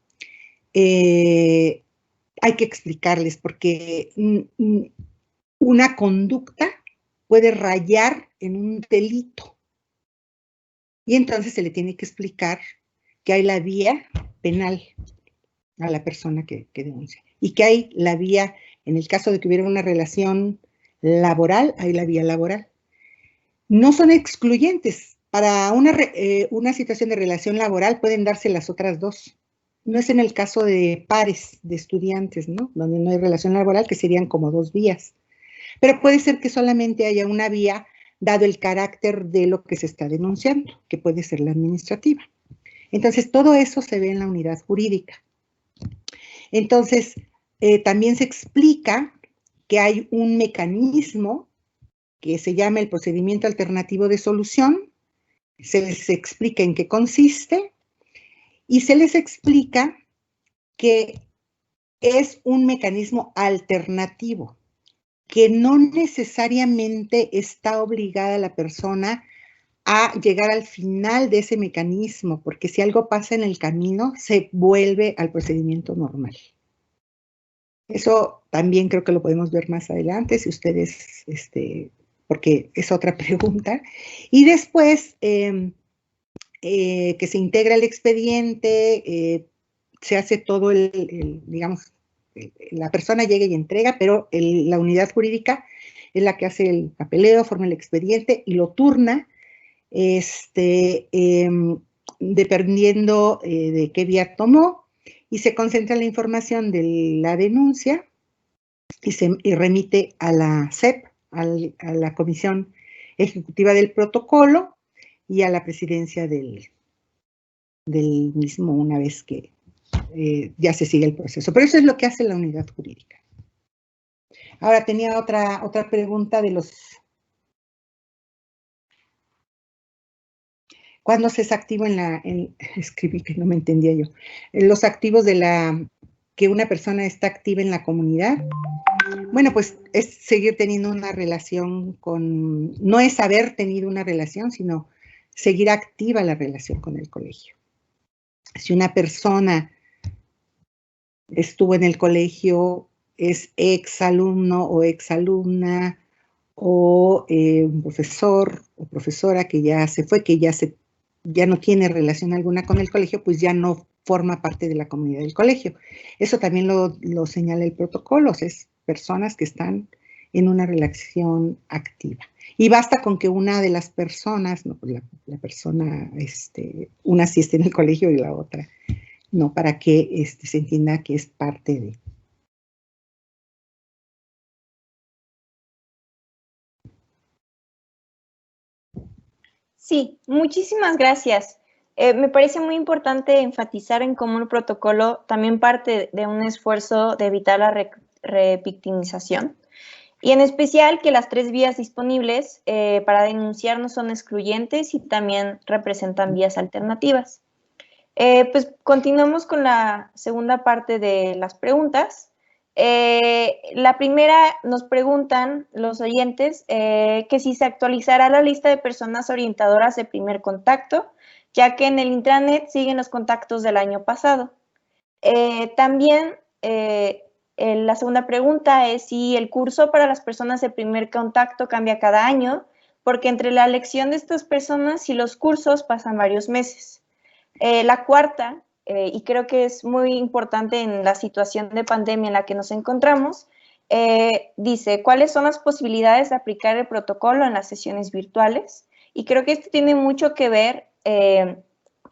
Hay que explicarles porque una conducta puede rayar en un delito. Y entonces se le tiene que explicar que hay la vía penal a la persona que denuncia. Y que hay la vía, en el caso de que hubiera una relación laboral, hay la vía laboral. No son excluyentes. Para una situación de relación laboral pueden darse las otras 2. No es en el caso de pares de estudiantes, ¿no? Donde no hay relación laboral, que serían como 2 vías. Pero puede ser que solamente haya una vía, dado el carácter de lo que se está denunciando, que puede ser la administrativa. Entonces, todo eso se ve en la unidad jurídica. Entonces, también se explica que hay un mecanismo que se llama el procedimiento alternativo de solución, se les explica en qué consiste y se les explica que es un mecanismo alternativo, que no necesariamente está obligada la persona a llegar al final de ese mecanismo, porque si algo pasa en el camino, se vuelve al procedimiento normal. Eso también creo que lo podemos ver más adelante, si ustedes, porque es otra pregunta. Y después, que se integra el expediente, se hace todo digamos, la persona llega y entrega, pero la unidad jurídica es la que hace el papeleo, forma el expediente y lo turna. dependiendo de qué vía tomó, y se concentra la información de la denuncia y remite a la SEP, a la Comisión Ejecutiva del Protocolo y a la presidencia del mismo una vez que ya se sigue el proceso. Pero eso es lo que hace la unidad jurídica. Ahora tenía otra pregunta de los... ¿Cuándo se es activo escribí que no me entendía yo. Los activos que una persona está activa en la comunidad. Bueno, pues es seguir teniendo una relación no es haber tenido una relación, sino seguir activa la relación con el colegio. Si una persona estuvo en el colegio, es exalumno o exalumna, o un profesor o profesora que ya se fue, que ya no tiene relación alguna con el colegio, pues ya no forma parte de la comunidad del colegio. Eso también lo señala el protocolo, es personas que están en una relación activa. Y basta con que una de las personas, no, pues la persona, una sí esté en el colegio y la otra no, para que se entienda que es parte de. Sí, muchísimas gracias. Me parece muy importante enfatizar en cómo el protocolo también parte de un esfuerzo de evitar la revictimización y en especial que las 3 vías disponibles para denunciar no son excluyentes y también representan vías alternativas. Pues continuamos con la segunda parte de las preguntas. La primera nos preguntan los oyentes que si se actualizará la lista de personas orientadoras de primer contacto, ya que en el intranet siguen los contactos del año pasado. También la segunda pregunta es si el curso para las personas de primer contacto cambia cada año, porque entre la elección de estas personas y los cursos pasan varios meses. La cuarta, y creo que es muy importante en la situación de pandemia en la que nos encontramos, dice, ¿cuáles son las posibilidades de aplicar el protocolo en las sesiones virtuales? Y creo que esto tiene mucho que ver,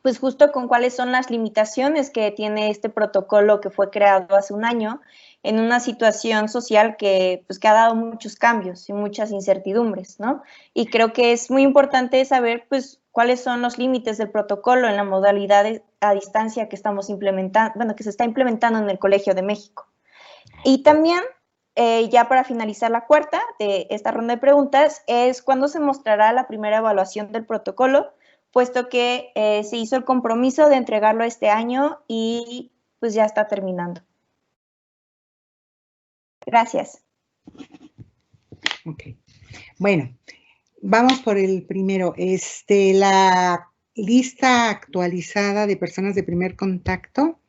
pues justo con cuáles son las limitaciones que tiene este protocolo que fue creado hace un año en una situación social que ha dado muchos cambios y muchas incertidumbres, ¿no? Y creo que es muy importante saber, pues, cuáles son los límites del protocolo en la modalidad a distancia que estamos implementando, bueno, que se está implementando en el Colegio de México. Y también, ya para finalizar la cuarta de esta ronda de preguntas, es cuándo se mostrará la primera evaluación del protocolo, puesto que se hizo el compromiso de entregarlo este año y pues ya está terminando. Gracias. Ok. Bueno, vamos por el primero. La lista actualizada de personas de primer contacto.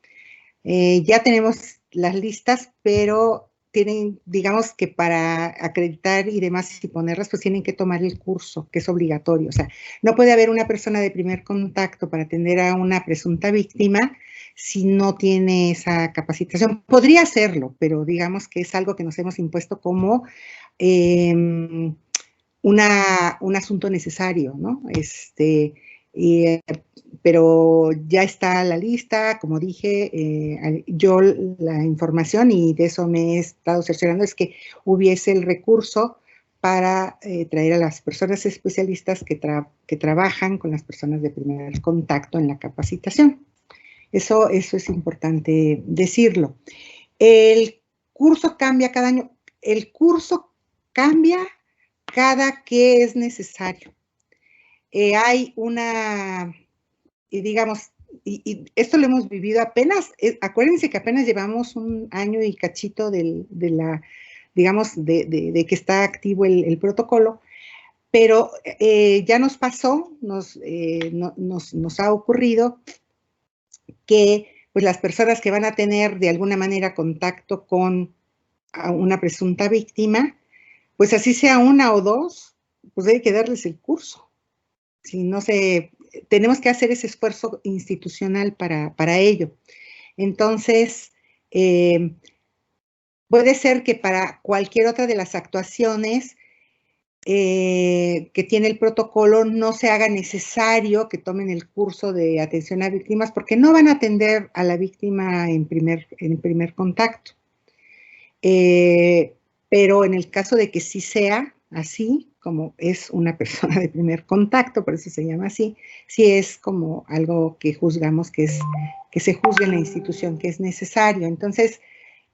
Ya tenemos las listas, pero tienen, digamos que para acreditar y demás y ponerlas, pues tienen que tomar el curso, que es obligatorio. O sea, no puede haber una persona de primer contacto para atender a una presunta víctima si no tiene esa capacitación. Podría hacerlo, pero digamos que es algo que nos hemos impuesto como un asunto necesario, ¿no? Pero ya está la lista, como dije, yo la información, y de eso me he estado cerciorando, es que hubiese el recurso para traer a las personas especialistas que trabajan con las personas de primer contacto en la capacitación. Eso es importante decirlo. El curso cambia cada año. El curso cambia cada que es necesario. Hay una, digamos, y esto lo hemos vivido apenas, acuérdense que apenas llevamos un año y cachito de que está activo el protocolo, pero ya nos pasó, nos ha ocurrido que pues las personas que van a tener de alguna manera contacto con una presunta víctima, pues así sea una o dos, pues hay que darles el curso. Si no tenemos que hacer ese esfuerzo institucional para ello. Entonces, puede ser que para cualquier otra de las actuaciones que tiene el protocolo no se haga necesario que tomen el curso de atención a víctimas porque no van a atender a la víctima en primer contacto. Pero en el caso de que sí sea así, como es una persona de primer contacto, por eso se llama así, sí es como algo que juzgamos que se juzgue en la institución, que es necesario. Entonces,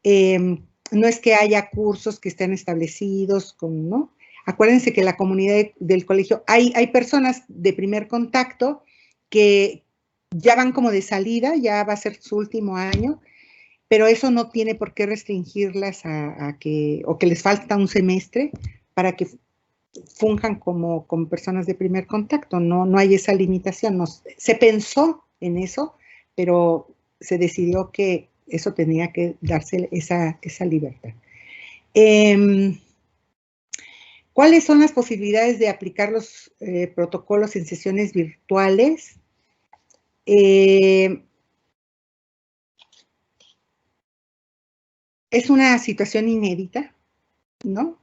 no es que haya cursos que estén establecidos, ¿no? Acuérdense que la comunidad del colegio, hay personas de primer contacto que ya van como de salida, ya va a ser su último año, pero eso no tiene por qué restringirlas o que les falta un semestre para que funjan como personas de primer contacto. No hay esa limitación. Se pensó en eso, pero se decidió que eso tenía que darse esa libertad. ¿Cuáles son las posibilidades de aplicar los protocolos en sesiones virtuales? Es una situación inédita, ¿no?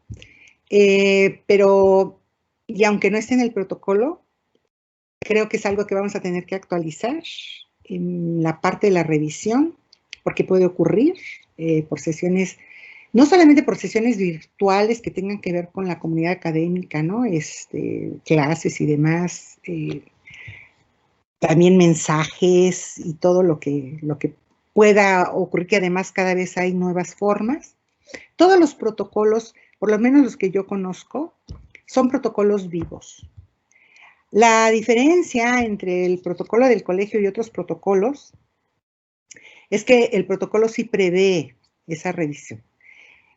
Pero, y aunque no esté en el protocolo, creo que es algo que vamos a tener que actualizar en la parte de la revisión, porque puede ocurrir por sesiones, no solamente por sesiones virtuales que tengan que ver con la comunidad académica, ¿no? Clases y demás, también mensajes y todo lo que pueda ocurrir, que además cada vez hay nuevas formas. Todos los protocolos, por lo menos los que yo conozco, son protocolos vivos. La diferencia entre el protocolo del colegio y otros protocolos es que el protocolo sí prevé esa revisión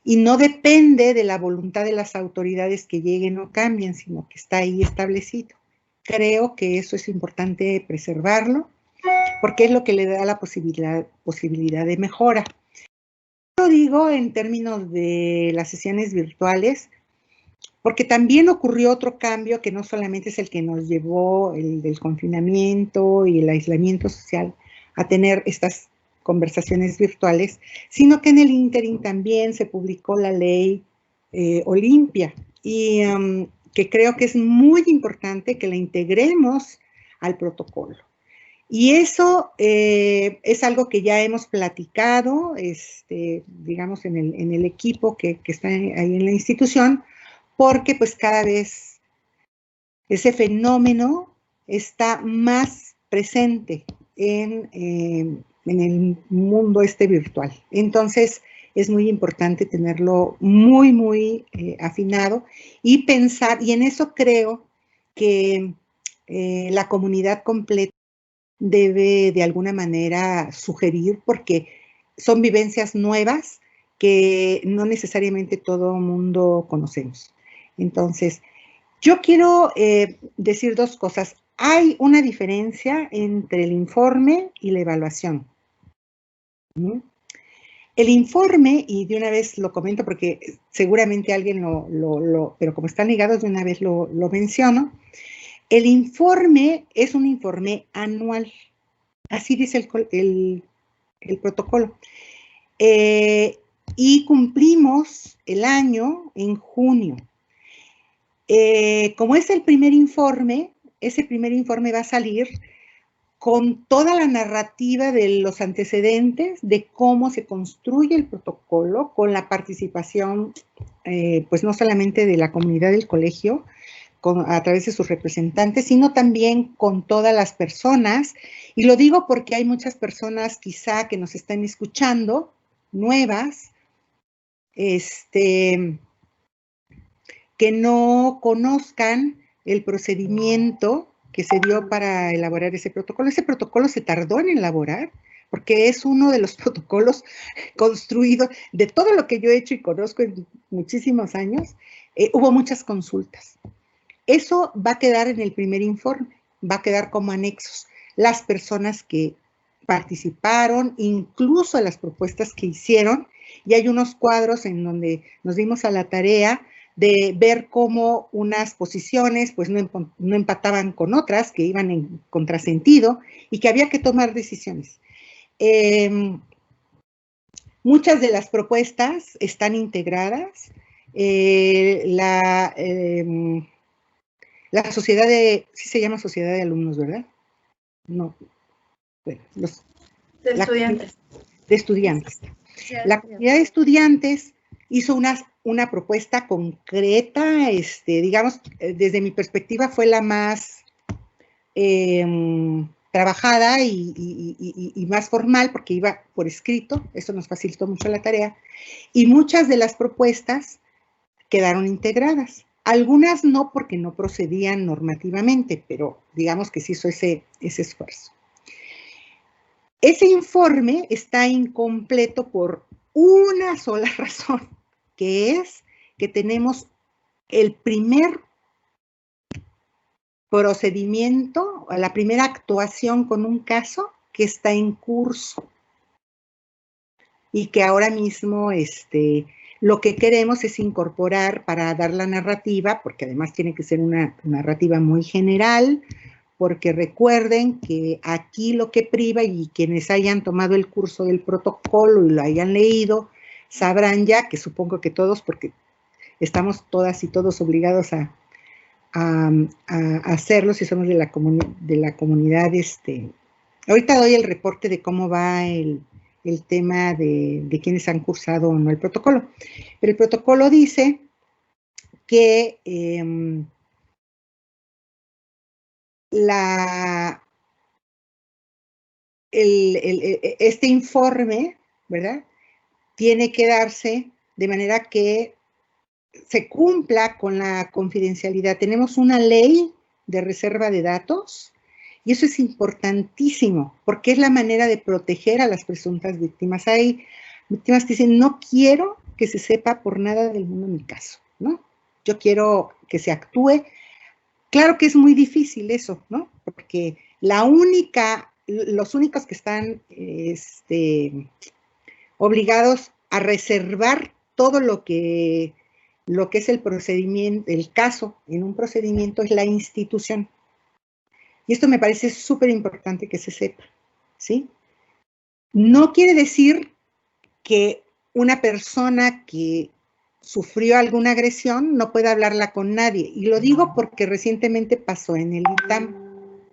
y no depende de la voluntad de las autoridades que lleguen o cambien, sino que está ahí establecido. Creo que eso es importante preservarlo porque es lo que le da la posibilidad de mejora. Lo digo en términos de las sesiones virtuales, porque también ocurrió otro cambio que no solamente es el que nos llevó el del confinamiento y el aislamiento social a tener estas conversaciones virtuales, sino que en el ínterin también se publicó la ley Olimpia y que creo que es muy importante que la integremos al protocolo. Y eso es algo que ya hemos platicado, digamos, en el equipo que está ahí en la institución, porque pues cada vez ese fenómeno está más presente en el mundo virtual. Entonces, es muy importante tenerlo muy, muy afinado y pensar, y en eso creo que la comunidad completa debe de alguna manera sugerir, porque son vivencias nuevas que no necesariamente todo mundo conocemos. Entonces, yo quiero decir dos cosas. Hay una diferencia entre el informe y la evaluación. El informe, y de una vez lo comento porque seguramente alguien pero como están ligados de una vez lo menciono. El informe es un informe anual, así dice el protocolo. Y cumplimos el año en junio. Como es el primer informe, ese primer informe va a salir con toda la narrativa de los antecedentes, de cómo se construye el protocolo, con la participación, pues no solamente de la comunidad del colegio, a través de sus representantes, sino también con todas las personas. Y lo digo porque hay muchas personas quizá que nos están escuchando, nuevas, que no conozcan el procedimiento que se dio para elaborar ese protocolo. Ese protocolo se tardó en elaborar, porque es uno de los protocolos construidos, de todo lo que yo he hecho y conozco en muchísimos años, hubo muchas consultas. Eso va a quedar en el primer informe, va a quedar como anexos. Las personas que participaron, incluso las propuestas que hicieron, y hay unos cuadros en donde nos dimos a la tarea de ver cómo unas posiciones pues no empataban con otras, que iban en contrasentido y que había que tomar decisiones. Muchas de las propuestas están integradas la sociedad sí se llama sociedad de alumnos, ¿verdad? No, bueno, de estudiantes. De estudiantes. La comunidad de estudiantes hizo una propuesta concreta, digamos, desde mi perspectiva fue la más trabajada y más formal, porque iba por escrito, eso nos facilitó mucho la tarea, y muchas de las propuestas quedaron integradas. Algunas no, porque no procedían normativamente, pero digamos que se hizo ese esfuerzo. Ese informe está incompleto por una sola razón, que es que tenemos el primer procedimiento, la primera actuación con un caso que está en curso y que ahora mismo lo que queremos es incorporar para dar la narrativa, porque además tiene que ser una narrativa muy general, porque recuerden que aquí lo que priva, y quienes hayan tomado el curso del protocolo y lo hayan leído, sabrán ya, que supongo que todos, porque estamos todas y todos obligados a hacerlo si somos de la comunidad. Ahorita doy el reporte de cómo va el tema de quienes han cursado o no el protocolo. Pero el protocolo dice que este informe, ¿verdad?, tiene que darse de manera que se cumpla con la confidencialidad. Tenemos una ley de reserva de datos y eso es importantísimo porque es la manera de proteger a las presuntas víctimas. Hay víctimas que dicen, no quiero que se sepa por nada del mundo mi caso, ¿no? Yo quiero que se actúe. Claro que es muy difícil eso, ¿no? Porque los únicos que están obligados a reservar todo lo que es el procedimiento, el caso en un procedimiento es la institución. Y esto me parece súper importante que se sepa, ¿sí? No quiere decir que una persona que sufrió alguna agresión no pueda hablarla con nadie. Y lo digo porque recientemente pasó en el ITAM,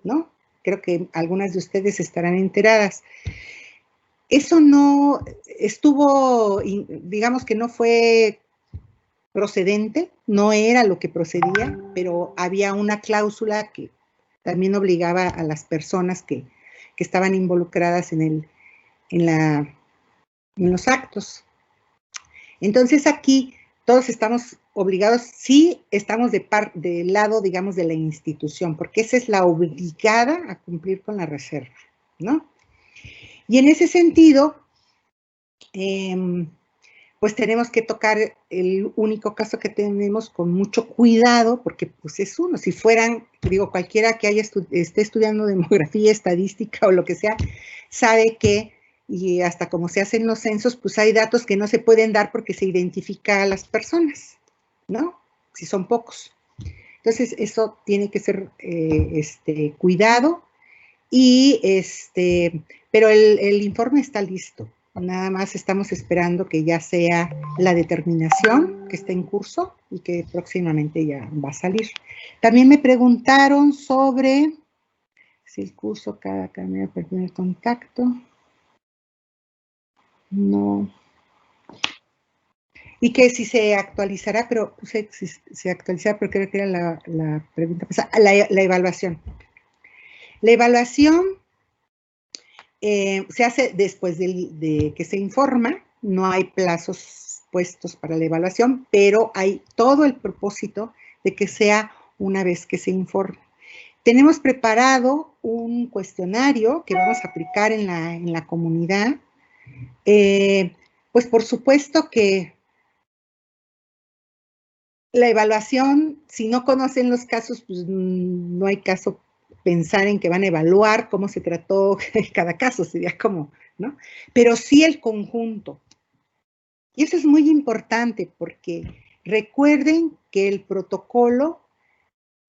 ¿no? Creo que algunas de ustedes estarán enteradas. Eso no estuvo, digamos que no fue procedente, no era lo que procedía, pero había una cláusula que también obligaba a las personas que estaban involucradas en los actos. Entonces aquí todos estamos obligados, sí estamos del lado, digamos, de la institución, porque esa es la obligada a cumplir con la reserva, ¿no? Y en ese sentido, pues tenemos que tocar el único caso que tenemos con mucho cuidado, porque pues es uno. Si fueran, digo, cualquiera que esté estudiando demografía, estadística o lo que sea, sabe que, y hasta como se hacen los censos, pues hay datos que no se pueden dar porque se identifica a las personas, ¿no? Si son pocos. Entonces, eso tiene que ser cuidado, pero el informe está listo. Nada más estamos esperando que ya sea la determinación que está en curso y que próximamente ya va a salir. También me preguntaron sobre si el curso cada primer contacto. No. Y que si se actualizará, pero puse si se actualizará, pero creo que era la pregunta pasada, la evaluación. La evaluación se hace después de que se informa, no hay plazos puestos para la evaluación, pero hay todo el propósito de que sea una vez que se informe. Tenemos preparado un cuestionario que vamos a aplicar en la comunidad. Pues por supuesto que la evaluación, si no conocen los casos, pues no hay caso pensar en que van a evaluar cómo se trató cada caso, sería como, ¿no? Pero sí el conjunto. Y eso es muy importante porque recuerden que el protocolo,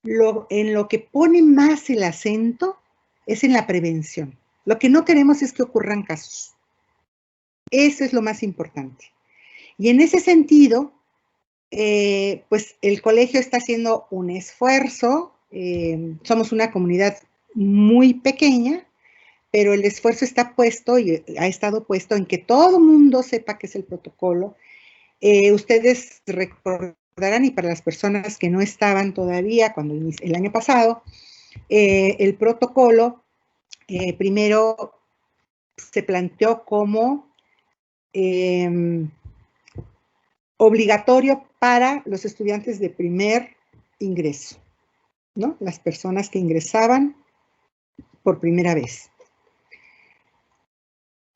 en lo que pone más el acento es en la prevención. Lo que no queremos es que ocurran casos. Eso es lo más importante. Y en ese sentido, pues el colegio está haciendo un esfuerzo. Somos una comunidad muy pequeña, pero el esfuerzo está puesto y ha estado puesto en que todo el mundo sepa qué es el protocolo. Ustedes recordarán, y para las personas que no estaban todavía cuando el año pasado, el protocolo primero se planteó como obligatorio para los estudiantes de primer ingreso, ¿no? Las personas que ingresaban por primera vez.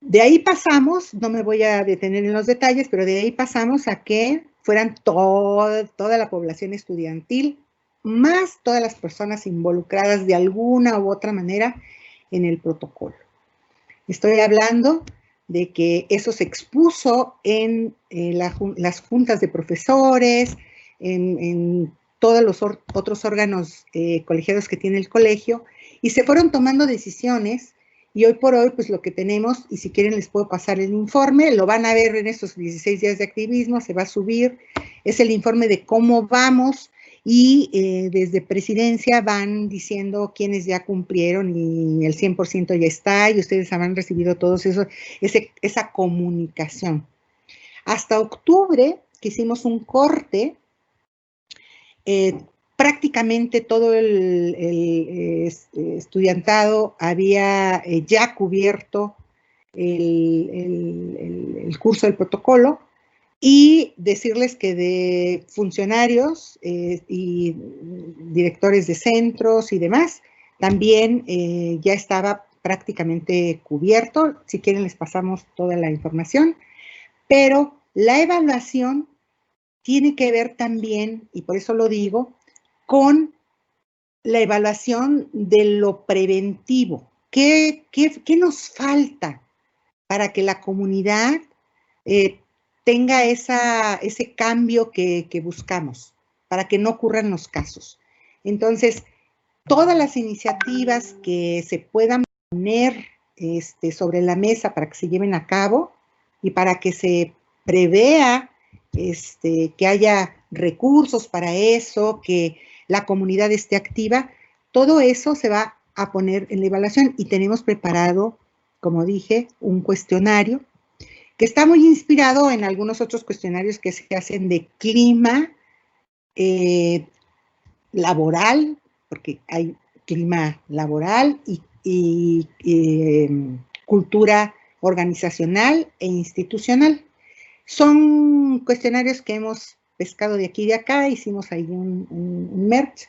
De ahí pasamos, no me voy a detener en los detalles, pero de ahí pasamos a que fueran toda la población estudiantil, más todas las personas involucradas de alguna u otra manera en el protocolo. Estoy hablando de que eso se expuso en las juntas de profesores, en todos los otros órganos colegiados que tiene el colegio, y se fueron tomando decisiones. Y hoy por hoy, pues lo que tenemos, y si quieren les puedo pasar el informe, lo van a ver en estos 16 días de activismo, se va a subir, es el informe de cómo vamos, y desde presidencia van diciendo quiénes ya cumplieron y el 100% ya está, y ustedes habrán recibido todos esa comunicación. Hasta octubre, que hicimos un corte, prácticamente todo el estudiantado había ya cubierto el curso del protocolo, y decirles que de funcionarios y directores de centros y demás, también ya estaba prácticamente cubierto. Si quieren les pasamos toda la información, pero la evaluación tiene que ver también, y por eso lo digo, con la evaluación de lo preventivo. ¿Qué nos falta para que la comunidad tenga ese cambio que buscamos, para que no ocurran los casos? Entonces, todas las iniciativas que se puedan poner sobre la mesa para que se lleven a cabo y para que se prevea que haya recursos para eso, que la comunidad esté activa, todo eso se va a poner en la evaluación, y tenemos preparado, como dije, un cuestionario que está muy inspirado en algunos otros cuestionarios que se hacen de clima laboral, porque hay clima laboral y cultura organizacional e institucional. Son cuestionarios que hemos pescado de aquí y de acá, hicimos ahí un merge,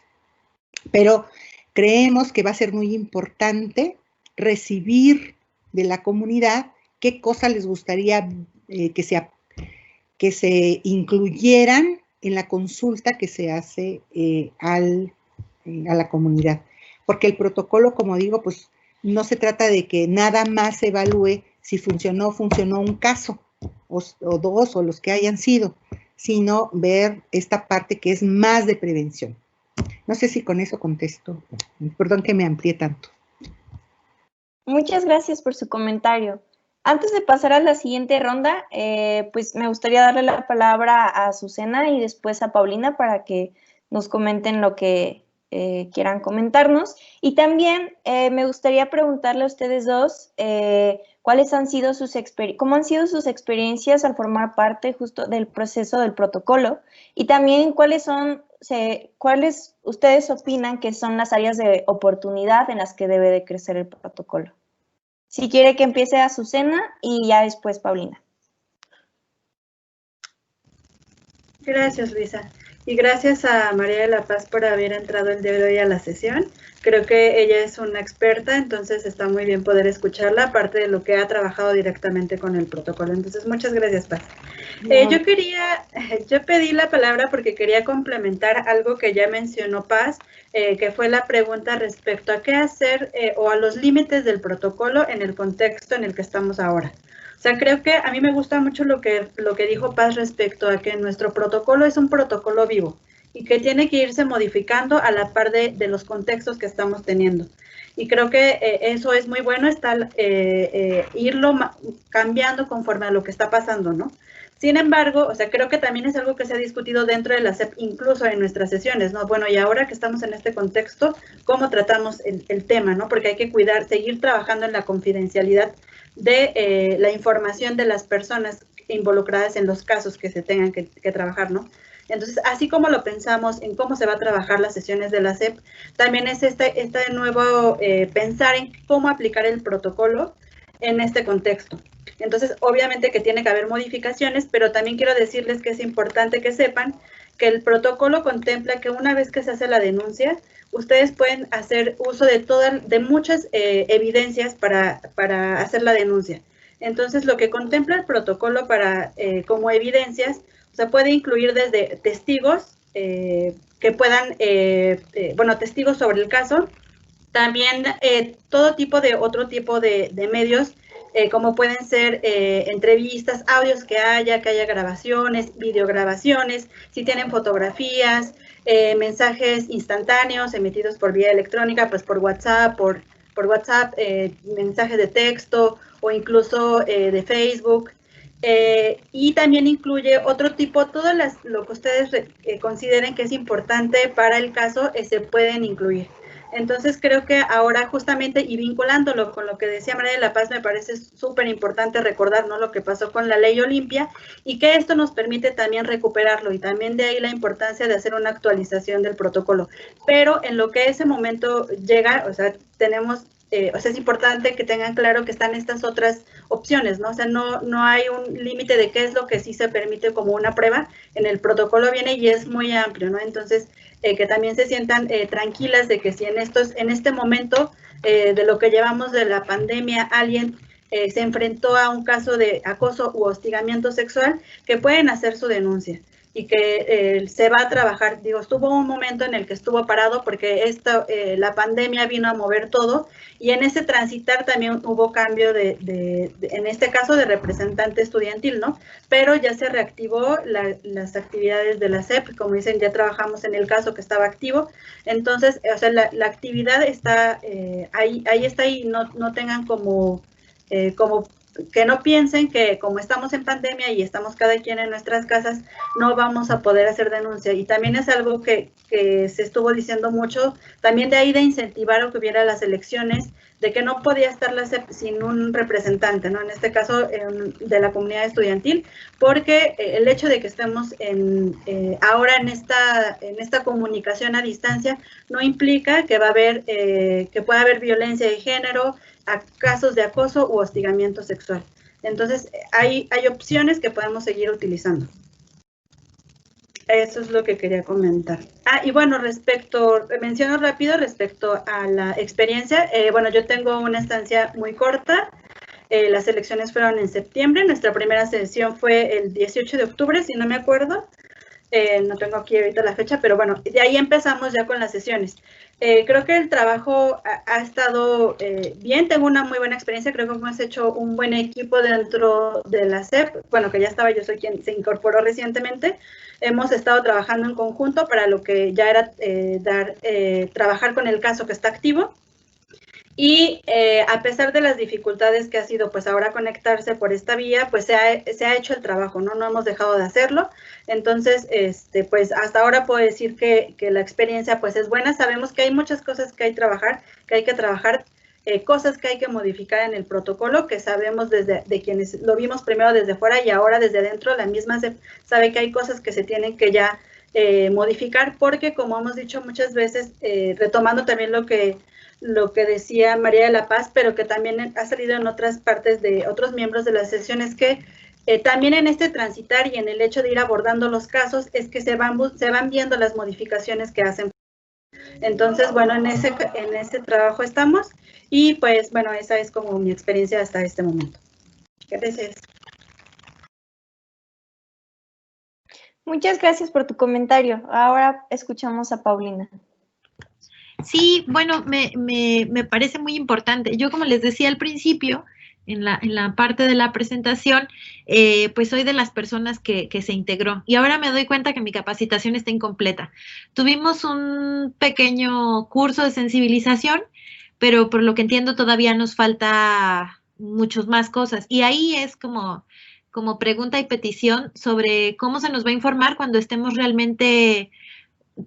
pero creemos que va a ser muy importante recibir de la comunidad qué cosas les gustaría que se incluyeran en la consulta que se hace a la comunidad. Porque el protocolo, como digo, pues no se trata de que nada más se evalúe si funcionó un caso, o dos, o los que hayan sido, sino ver esta parte que es más de prevención. No sé si con eso contesto. Perdón que me amplié tanto. Muchas gracias por su comentario. Antes de pasar a la siguiente ronda, pues me gustaría darle la palabra a Azucena y después a Paulina para que nos comenten lo que quieran comentarnos. Y también me gustaría preguntarle a ustedes dos cuáles han sido cómo han sido sus experiencias al formar parte justo del proceso del protocolo, y también cuáles ustedes opinan que son las áreas de oportunidad en las que debe de crecer el protocolo. Si quiere que empiece Azucena y ya después Paulina. Gracias, Luisa. Y gracias a María de la Paz por haber entrado el día de hoy a la sesión. Creo que ella es una experta, entonces está muy bien poder escucharla, aparte de lo que ha trabajado directamente con el protocolo. Entonces, muchas gracias, Paz. Yo pedí la palabra porque quería complementar algo que ya mencionó Paz, que fue la pregunta respecto a qué hacer o a los límites del protocolo en el contexto en el que estamos ahora. O sea, creo que a mí me gusta mucho lo que dijo Paz respecto a que nuestro protocolo es un protocolo vivo y que tiene que irse modificando a la par de los contextos que estamos teniendo. Y creo que eso es muy bueno, irlo cambiando conforme a lo que está pasando, ¿no? Sin embargo, o sea, creo que también es algo que se ha discutido dentro de la SEP, incluso en nuestras sesiones, ¿no? Bueno, y ahora que estamos en este contexto, ¿cómo tratamos el tema, no? Porque hay que cuidar, seguir trabajando en la confidencialidad de la información de las personas involucradas en los casos que se tengan que trabajar, ¿no? Entonces, así como lo pensamos en cómo se va a trabajar las sesiones de la SEP, también es este nuevo pensar en cómo aplicar el protocolo en este contexto. Entonces, obviamente que tiene que haber modificaciones, pero también quiero decirles que es importante que sepan que el protocolo contempla que una vez que se hace la denuncia, ustedes pueden hacer uso de muchas evidencias para hacer la denuncia. Entonces, lo que contempla el protocolo como evidencias, o sea, puede incluir desde testigos que puedan, testigos sobre el caso, también todo tipo de otro tipo de medios, como pueden ser entrevistas, audios que haya grabaciones, videograbaciones, si tienen fotografías, mensajes instantáneos emitidos por vía electrónica, pues por WhatsApp, mensajes de texto o incluso de Facebook. Y también incluye otro tipo, lo que ustedes consideren que es importante para el caso, se pueden incluir. Entonces creo que ahora justamente y vinculándolo con lo que decía María de la Paz, me parece súper importante recordar, ¿no?, lo que pasó con la ley Olimpia y que esto nos permite también recuperarlo y también de ahí la importancia de hacer una actualización del protocolo. Pero en lo que ese momento llega, o sea, tenemos... es importante que tengan claro que están estas otras opciones, ¿no? O sea, no hay un límite de qué es lo que sí se permite como una prueba. En el protocolo viene y es muy amplio, ¿no? Entonces, que también se sientan tranquilas de que si en este momento de lo que llevamos de la pandemia, alguien se enfrentó a un caso de acoso u hostigamiento sexual, que pueden hacer su denuncia y que se va a trabajar. Digo, estuvo un momento en el que estuvo parado porque la pandemia vino a mover todo y en ese transitar también hubo cambio en este caso de representante estudiantil, ¿no? Pero ya se reactivó las actividades de la SEP, como dicen, ya trabajamos en el caso que estaba activo, entonces, o sea, la actividad está ahí está y no tengan como que no piensen que como estamos en pandemia y estamos cada quien en nuestras casas, no vamos a poder hacer denuncia. Y también es algo que se estuvo diciendo mucho, también de ahí de incentivar o que hubiera las elecciones, de que no podía estar la SEP sin un representante, ¿no? En este caso, de la comunidad estudiantil, porque el hecho de que estemos ahora en esta comunicación a distancia no implica que que pueda haber violencia de género, a casos de acoso u hostigamiento sexual. Entonces, hay opciones que podemos seguir utilizando. Eso es lo que quería comentar. Y bueno, menciono rápido respecto a la experiencia. Bueno, yo tengo una estancia muy corta. Las elecciones fueron en septiembre. Nuestra primera sesión fue el 18 de octubre, si no me acuerdo. No tengo aquí ahorita la fecha, pero bueno, de ahí empezamos ya con las sesiones. Creo que el trabajo ha estado bien, tengo una muy buena experiencia, creo que hemos hecho un buen equipo dentro de la SEP, bueno, que ya estaba, yo soy quien se incorporó recientemente, hemos estado trabajando en conjunto para lo que ya era trabajar con el caso que está activo. Y a pesar de las dificultades que ha sido, pues ahora conectarse por esta vía, pues se ha hecho el trabajo, ¿no? No hemos dejado de hacerlo. Entonces, pues hasta ahora puedo decir que la experiencia, pues es buena. Sabemos que hay muchas cosas que hay que trabajar, cosas que hay que modificar en el protocolo, que sabemos de quienes lo vimos primero desde fuera y ahora desde dentro, la misma se sabe que hay cosas que se tienen que ya modificar, porque como hemos dicho muchas veces, retomando también lo que decía María de la Paz, pero que también ha salido en otras partes de otros miembros de la sesión, es que también en este transitar y en el hecho de ir abordando los casos, es que se van viendo las modificaciones que hacen. Entonces, bueno, en ese trabajo estamos y pues, bueno, esa es como mi experiencia hasta este momento. Gracias. Muchas gracias por tu comentario. Ahora escuchamos a Paulina. Sí, bueno, me parece muy importante. Yo, como les decía al principio, en la parte de la presentación, pues soy de las personas que se integró y ahora me doy cuenta que mi capacitación está incompleta. Tuvimos un pequeño curso de sensibilización, pero por lo que entiendo todavía nos falta muchas más cosas y ahí es como como pregunta y petición sobre cómo se nos va a informar cuando estemos realmente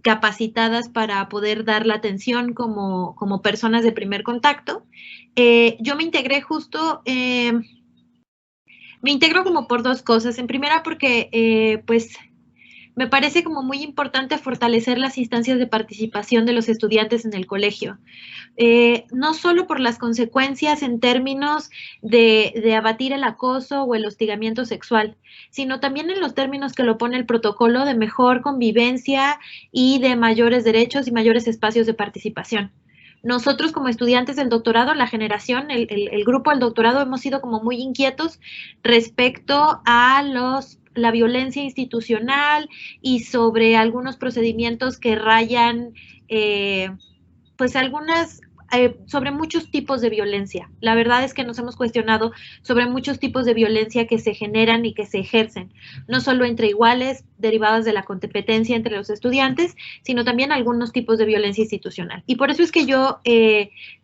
capacitadas para poder dar la atención como personas de primer contacto. Yo me integré justo, me integro como por dos cosas. En primera, porque pues me parece como muy importante fortalecer las instancias de participación de los estudiantes en el colegio. No solo por las consecuencias en términos de abatir el acoso o el hostigamiento sexual, sino también en los términos que lo pone el protocolo de mejor convivencia y de mayores derechos y mayores espacios de participación. Nosotros como estudiantes del doctorado, la generación, el grupo del doctorado, hemos sido como muy inquietos respecto a la violencia institucional y sobre algunos procedimientos que rayan pues sobre muchos tipos de violencia. La verdad es que nos hemos cuestionado sobre muchos tipos de violencia que se generan y que se ejercen, no solo entre iguales, derivadas de la competencia entre los estudiantes, sino también algunos tipos de violencia institucional. Y por eso es que yo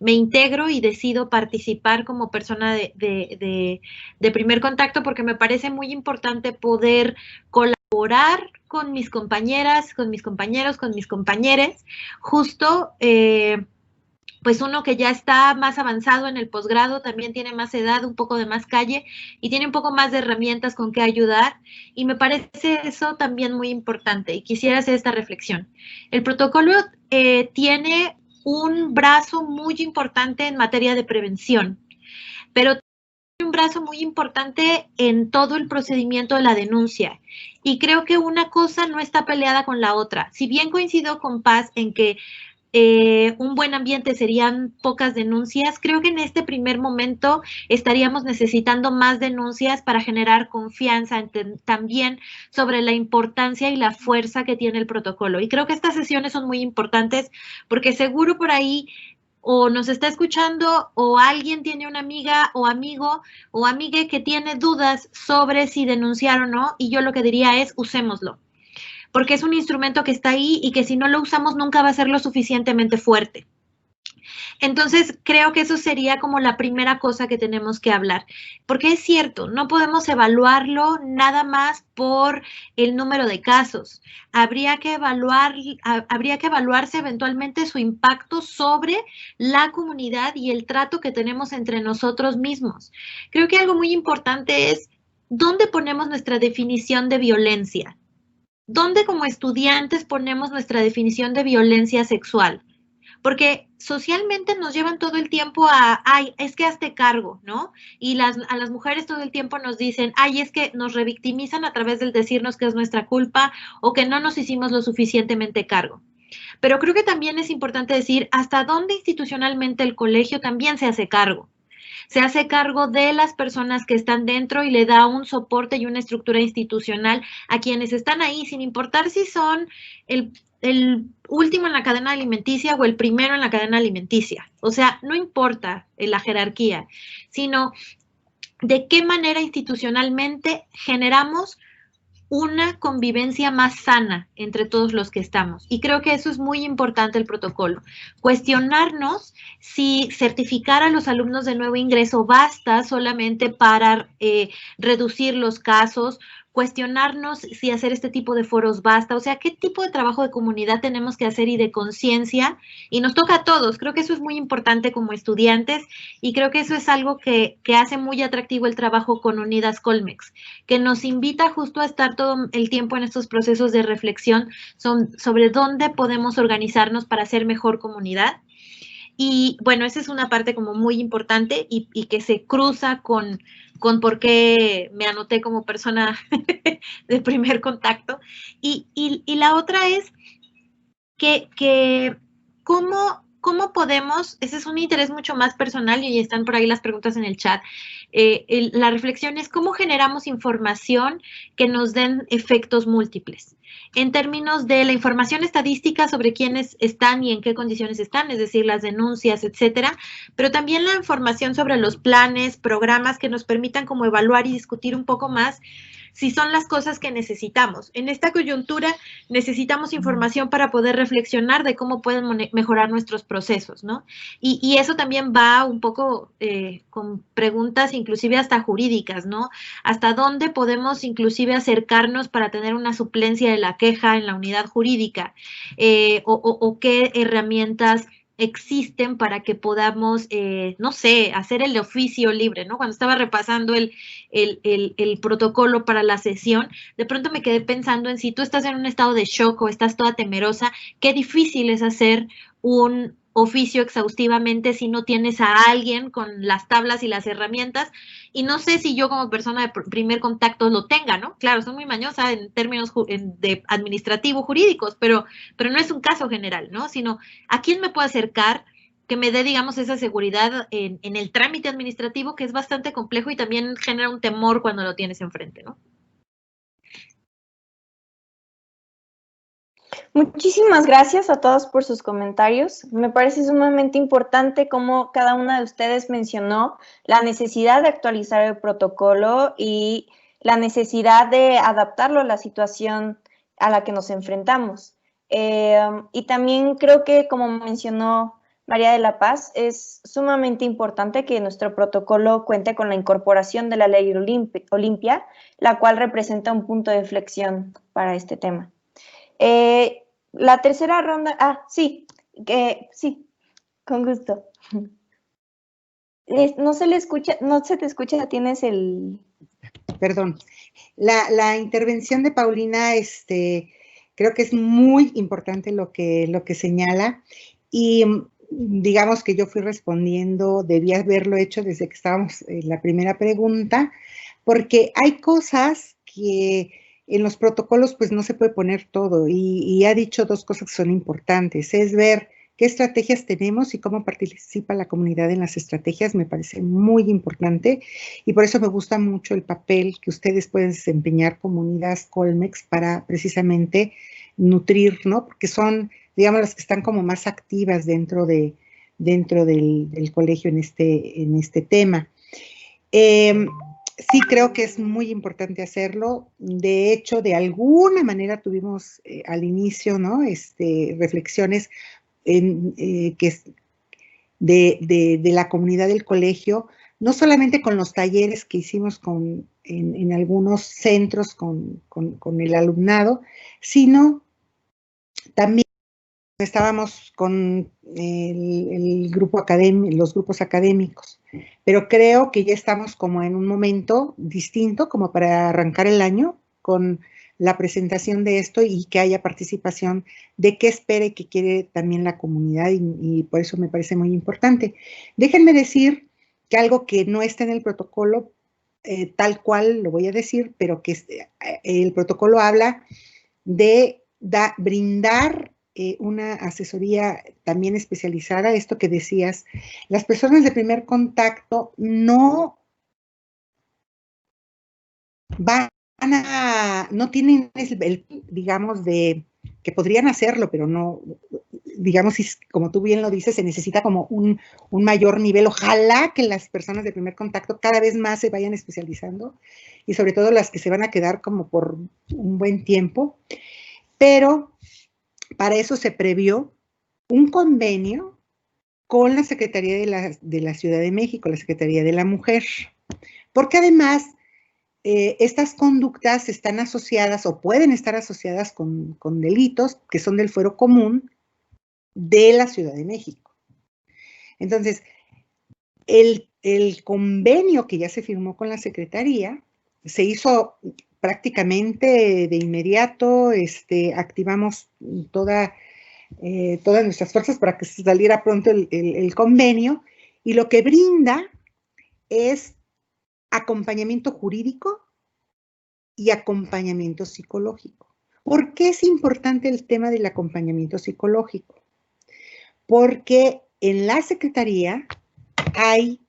me integro y decido participar como persona de primer contacto, porque me parece muy importante poder colaborar con mis compañeras, con mis compañeros, con mis compañeres, justo pues uno que ya está más avanzado en el posgrado, también tiene más edad, un poco de más calle y tiene un poco más de herramientas con que ayudar, y me parece eso también muy importante y quisiera hacer esta reflexión. El protocolo tiene un brazo muy importante en materia de prevención, pero tiene un brazo muy importante en todo el procedimiento de la denuncia, y creo que una cosa no está peleada con la otra. Si bien coincido con Paz en que un buen ambiente serían pocas denuncias, creo que en este primer momento estaríamos necesitando más denuncias para generar confianza también sobre la importancia y la fuerza que tiene el protocolo. Y creo que estas sesiones son muy importantes porque seguro por ahí o nos está escuchando o alguien tiene una amiga o amigo o amigue que tiene dudas sobre si denunciar o no, y yo lo que diría es usémoslo, porque es un instrumento que está ahí y que si no lo usamos nunca va a ser lo suficientemente fuerte. Entonces, creo que eso sería como la primera cosa que tenemos que hablar, porque es cierto, no podemos evaluarlo nada más por el número de casos. Habría que evaluarse eventualmente su impacto sobre la comunidad y el trato que tenemos entre nosotros mismos. Creo que algo muy importante es ¿dónde ponemos nuestra definición de violencia? ¿Dónde como estudiantes ponemos nuestra definición de violencia sexual? Porque socialmente nos llevan todo el tiempo a, ay, es que hazte cargo, ¿no? Y a las mujeres todo el tiempo nos dicen, ay, es que nos revictimizan a través del decirnos que es nuestra culpa o que no nos hicimos lo suficientemente cargo. Pero creo que también es importante decir hasta dónde institucionalmente el colegio también se hace cargo. Se hace cargo de las personas que están dentro y le da un soporte y una estructura institucional a quienes están ahí, sin importar si son el último en la cadena alimenticia o el primero en la cadena alimenticia. O sea, no importa la jerarquía, sino de qué manera institucionalmente generamos una convivencia más sana entre todos los que estamos. Y creo que eso es muy importante el protocolo. Cuestionarnos si certificar a los alumnos de nuevo ingreso basta solamente para reducir los casos, cuestionarnos si hacer este tipo de foros basta, o sea, qué tipo de trabajo de comunidad tenemos que hacer y de conciencia, y nos toca a todos. Creo que eso es muy importante como estudiantes y creo que eso es algo que hace muy atractivo el trabajo con Unidas Colmex, que nos invita justo a estar todo el tiempo en estos procesos de reflexión sobre dónde podemos organizarnos para ser mejor comunidad. Y bueno, esa es una parte como muy importante y que se cruza con por qué me anoté como persona de primer contacto. Y la otra es que cómo podemos, ese es un interés mucho más personal y están por ahí las preguntas en el chat. La reflexión es cómo generamos información que nos den efectos múltiples. En términos de la información estadística sobre quiénes están y en qué condiciones están, es decir, las denuncias, etcétera, pero también la información sobre los planes, programas que nos permitan como evaluar y discutir un poco más si son las cosas que necesitamos. En esta coyuntura necesitamos información para poder reflexionar de cómo pueden mejorar nuestros procesos, ¿no? Y eso también va un poco con preguntas inclusive hasta jurídicas, ¿no? Hasta dónde podemos inclusive acercarnos para tener una suplencia de la queja en la unidad jurídica, o qué herramientas existen para que podamos, no sé, hacer el oficio libre, ¿no? Cuando estaba repasando el protocolo para la sesión, de pronto me quedé pensando en si tú estás en un estado de shock o estás toda temerosa, qué difícil es hacer un oficio exhaustivamente si no tienes a alguien con las tablas y las herramientas, y no sé si yo como persona de primer contacto lo tenga, ¿no? Claro, soy muy mañosa en términos de administrativo jurídicos, pero no es un caso general, ¿no? Sino a quién me puedo acercar que me dé, digamos, esa seguridad en el trámite administrativo, que es bastante complejo y también genera un temor cuando lo tienes enfrente, ¿no? Muchísimas gracias a todos por sus comentarios. Me parece sumamente importante cómo cada una de ustedes mencionó la necesidad de actualizar el protocolo y la necesidad de adaptarlo a la situación a la que nos enfrentamos. Y también creo que, como mencionó María de la Paz, es sumamente importante que nuestro protocolo cuente con la incorporación de la ley Olimpia, la cual representa un punto de inflexión para este tema. La tercera ronda, sí, sí, con gusto. No se le escucha, no se te escucha, tienes el... Perdón. La intervención de Paulina, creo que es muy importante lo que señala, y digamos que yo fui respondiendo, debía haberlo hecho desde que estábamos en la primera pregunta, porque hay cosas que en los protocolos pues no se puede poner todo, y ha dicho dos cosas que son importantes, es ver qué estrategias tenemos y cómo participa la comunidad en las estrategias. Me parece muy importante, y por eso me gusta mucho el papel que ustedes pueden desempeñar como Unidas Colmex para precisamente nutrir, ¿no? Porque son, digamos, las que están como más activas dentro del colegio en este tema. Sí creo que es muy importante hacerlo. De hecho, de alguna manera tuvimos al inicio, ¿no? Reflexiones de la comunidad del colegio, no solamente con los talleres que hicimos en algunos centros con el alumnado, sino también estábamos con el grupo académico, los grupos académicos, pero creo que ya estamos como en un momento distinto como para arrancar el año con la presentación de esto y que haya participación de qué espera y qué quiere también la comunidad, y por eso me parece muy importante. Déjenme decir que algo que no está en el protocolo, tal cual lo voy a decir, pero que el protocolo habla de brindar una asesoría también especializada, esto que decías, las personas de primer contacto no no tienen digamos, que podrían hacerlo, pero no, digamos, como tú bien lo dices, se necesita como un mayor nivel. Ojalá que las personas de primer contacto cada vez más se vayan especializando, y sobre todo las que se van a quedar como por un buen tiempo, pero para eso se previó un convenio con la Secretaría de la Ciudad de México, la Secretaría de la Mujer, porque además estas conductas están asociadas o pueden estar asociadas con delitos que son del fuero común de la Ciudad de México. Entonces, el convenio que ya se firmó con la Secretaría se hizo prácticamente de inmediato. Activamos todas nuestras fuerzas para que se saliera pronto el convenio, y lo que brinda es acompañamiento jurídico y acompañamiento psicológico. ¿Por qué es importante el tema del acompañamiento psicológico? Porque en la Secretaría hay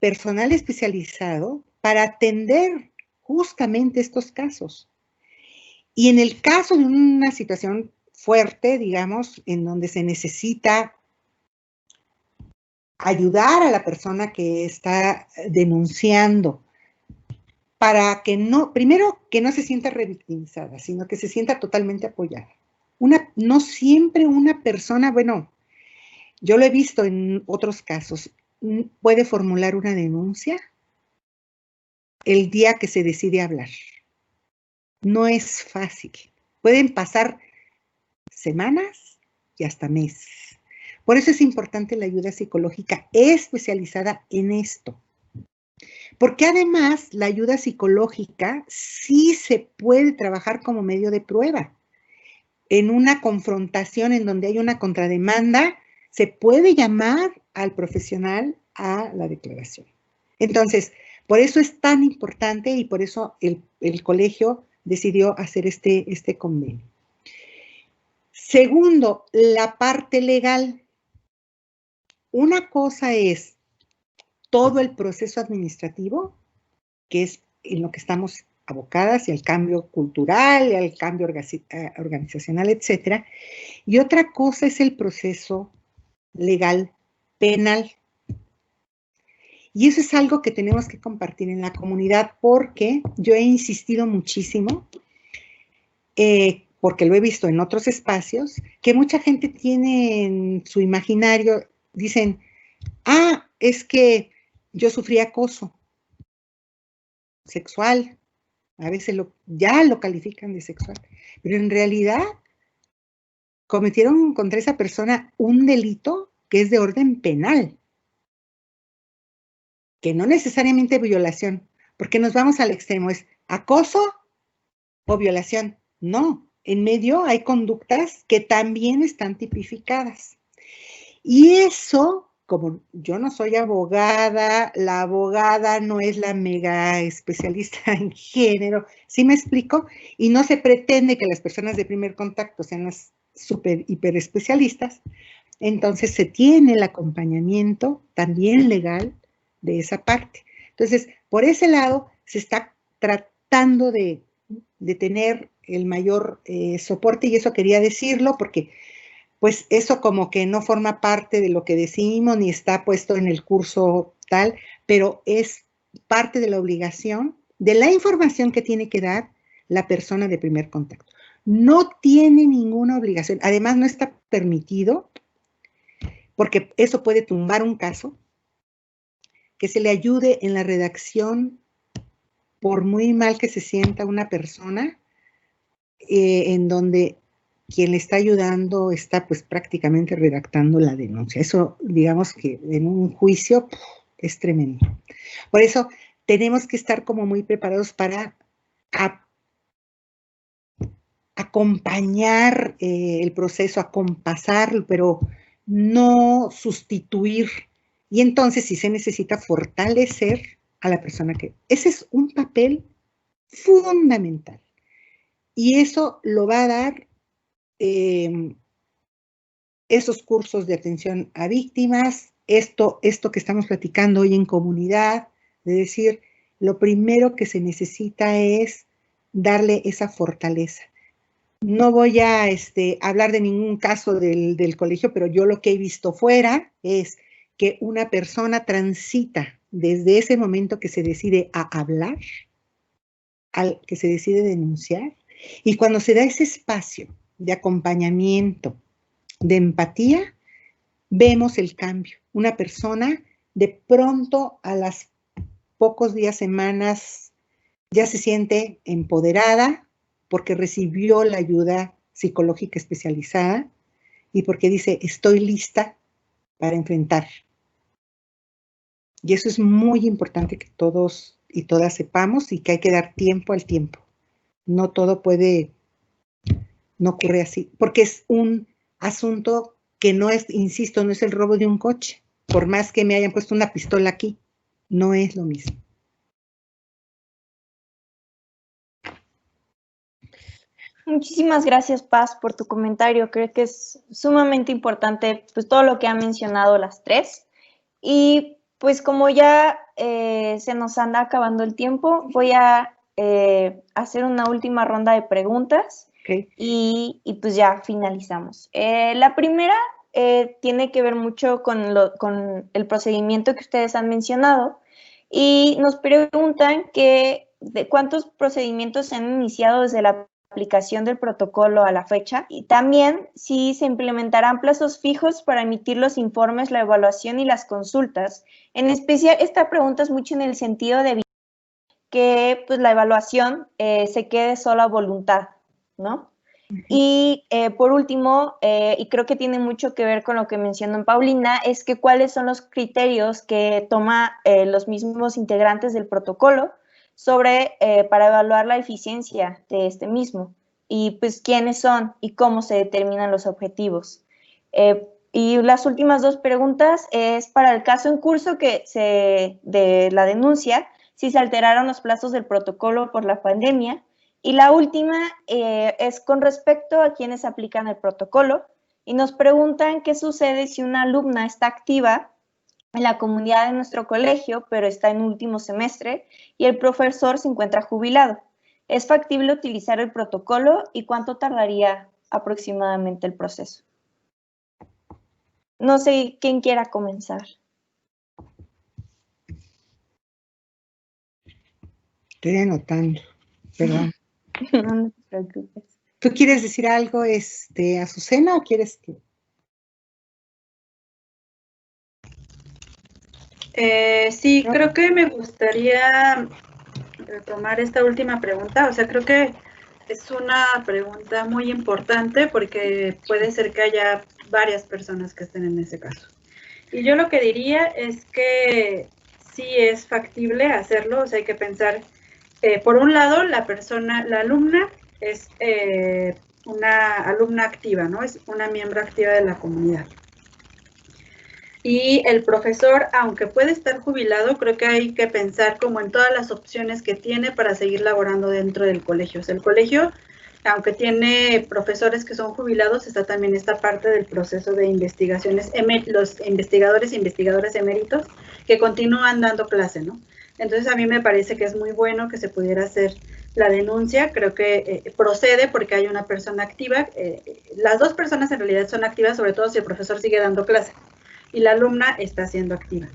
personal especializado para atender justamente estos casos. Y en el caso de una situación fuerte, digamos, en donde se necesita ayudar a la persona que está denunciando para que no, primero, que no se sienta revictimizada, sino que se sienta totalmente apoyada. No siempre una persona, bueno, yo lo he visto en otros casos, puede formular una denuncia el día que se decide hablar. No es fácil. Pueden pasar semanas y hasta meses. Por eso es importante la ayuda psicológica especializada en esto. Porque además la ayuda psicológica sí se puede trabajar como medio de prueba. En una confrontación en donde hay una contrademanda, se puede llamar al profesional a la declaración. Entonces, por eso es tan importante y por eso el colegio decidió hacer este convenio. Segundo, la parte legal. Una cosa es todo el proceso administrativo, que es en lo que estamos abocadas, y al cambio cultural, y al cambio organizacional, etcétera. Y otra cosa es el proceso legal penal. Y eso es algo que tenemos que compartir en la comunidad, porque yo he insistido muchísimo, porque lo he visto en otros espacios, que mucha gente tiene en su imaginario, dicen, ah, es que yo sufrí acoso sexual, a veces ya lo califican de sexual, pero en realidad cometieron contra esa persona un delito que es de orden penal, que no necesariamente violación, porque nos vamos al extremo, es acoso o violación. No, en medio hay conductas que también están tipificadas. Y eso, como yo no soy abogada, la abogada no es la mega especialista en género, ¿sí me explico? Y no se pretende que las personas de primer contacto sean las súper hiper especialistas. Entonces se tiene el acompañamiento también legal de esa parte. Entonces, por ese lado se está tratando de tener el mayor soporte, y eso quería decirlo porque pues eso como que no forma parte de lo que decimos ni está puesto en el curso tal, pero es parte de la obligación de la información que tiene que dar la persona de primer contacto. No tiene ninguna obligación, además no está permitido, porque eso puede tumbar un caso, que se le ayude en la redacción, por muy mal que se sienta una persona, en donde quien le está ayudando está pues prácticamente redactando la denuncia. Eso, digamos que en un juicio es tremendo. Por eso tenemos que estar como muy preparados para acompañar el proceso, acompasarlo, pero no sustituir. Y entonces sí se necesita fortalecer a la persona que... Ese es un papel fundamental. Y eso lo va a dar esos cursos de atención a víctimas, esto que estamos platicando hoy en comunidad, de decir, lo primero que se necesita es darle esa fortaleza. No voy a hablar de ningún caso del colegio, pero yo lo que he visto fuera es que una persona transita desde ese momento que se decide a hablar, al que se decide denunciar, y cuando se da ese espacio de acompañamiento, de empatía, vemos el cambio. Una persona de pronto a las pocos días, semanas, ya se siente empoderada porque recibió la ayuda psicológica especializada y porque dice, estoy lista para enfrentar. Y eso es muy importante que todos y todas sepamos, y que hay que dar tiempo al tiempo. No todo no ocurre así, porque es un asunto que no es, insisto, no es el robo de un coche. Por más que me hayan puesto una pistola aquí, no es lo mismo. Muchísimas gracias, Paz, por tu comentario. Creo que es sumamente importante pues, todo lo que han mencionado las tres. Y pues como ya se nos anda acabando el tiempo, voy a hacer una última ronda de preguntas. Okay. Y pues ya finalizamos. La primera tiene que ver mucho con el procedimiento que ustedes han mencionado y nos preguntan que de cuántos procedimientos se han iniciado desde la aplicación del protocolo a la fecha, y también si se implementarán plazos fijos para emitir los informes, la evaluación y las consultas. En especial, esta pregunta es mucho en el sentido de que pues, la evaluación se quede solo a voluntad, ¿no? Y por último, y creo que tiene mucho que ver con lo que mencionó Paulina, es que cuáles son los criterios que toma los mismos integrantes del protocolo para evaluar la eficiencia de este mismo, y pues quiénes son y cómo se determinan los objetivos. Y las últimas dos preguntas es para el caso en curso de la denuncia, si se alteraron los plazos del protocolo por la pandemia. Y la última es con respecto a quienes aplican el protocolo, y nos preguntan qué sucede si una alumna está activa en la comunidad de nuestro colegio, pero está en último semestre y el profesor se encuentra jubilado. ¿Es factible utilizar el protocolo y cuánto tardaría aproximadamente el proceso? No sé quién quiera comenzar. Estoy anotando, perdón. No te preocupes. ¿Tú quieres decir algo, Azucena, o quieres que...? Sí, creo que me gustaría retomar esta última pregunta. O sea, creo que es una pregunta muy importante porque puede ser que haya varias personas que estén en ese caso. Y yo lo que diría es que sí es factible hacerlo. O sea, hay que pensar, por un lado, la alumna es una alumna activa, ¿no? Es una miembro activa de la comunidad. Y el profesor, aunque puede estar jubilado, creo que hay que pensar como en todas las opciones que tiene para seguir laborando dentro del colegio. O sea, el colegio, aunque tiene profesores que son jubilados, está también esta parte del proceso de investigaciones, los investigadores e investigadoras eméritos que continúan dando clase, ¿no? Entonces, a mí me parece que es muy bueno que se pudiera hacer la denuncia. Creo que procede porque hay una persona activa. Las dos personas en realidad son activas, sobre todo si el profesor sigue dando clase y la alumna está siendo activa.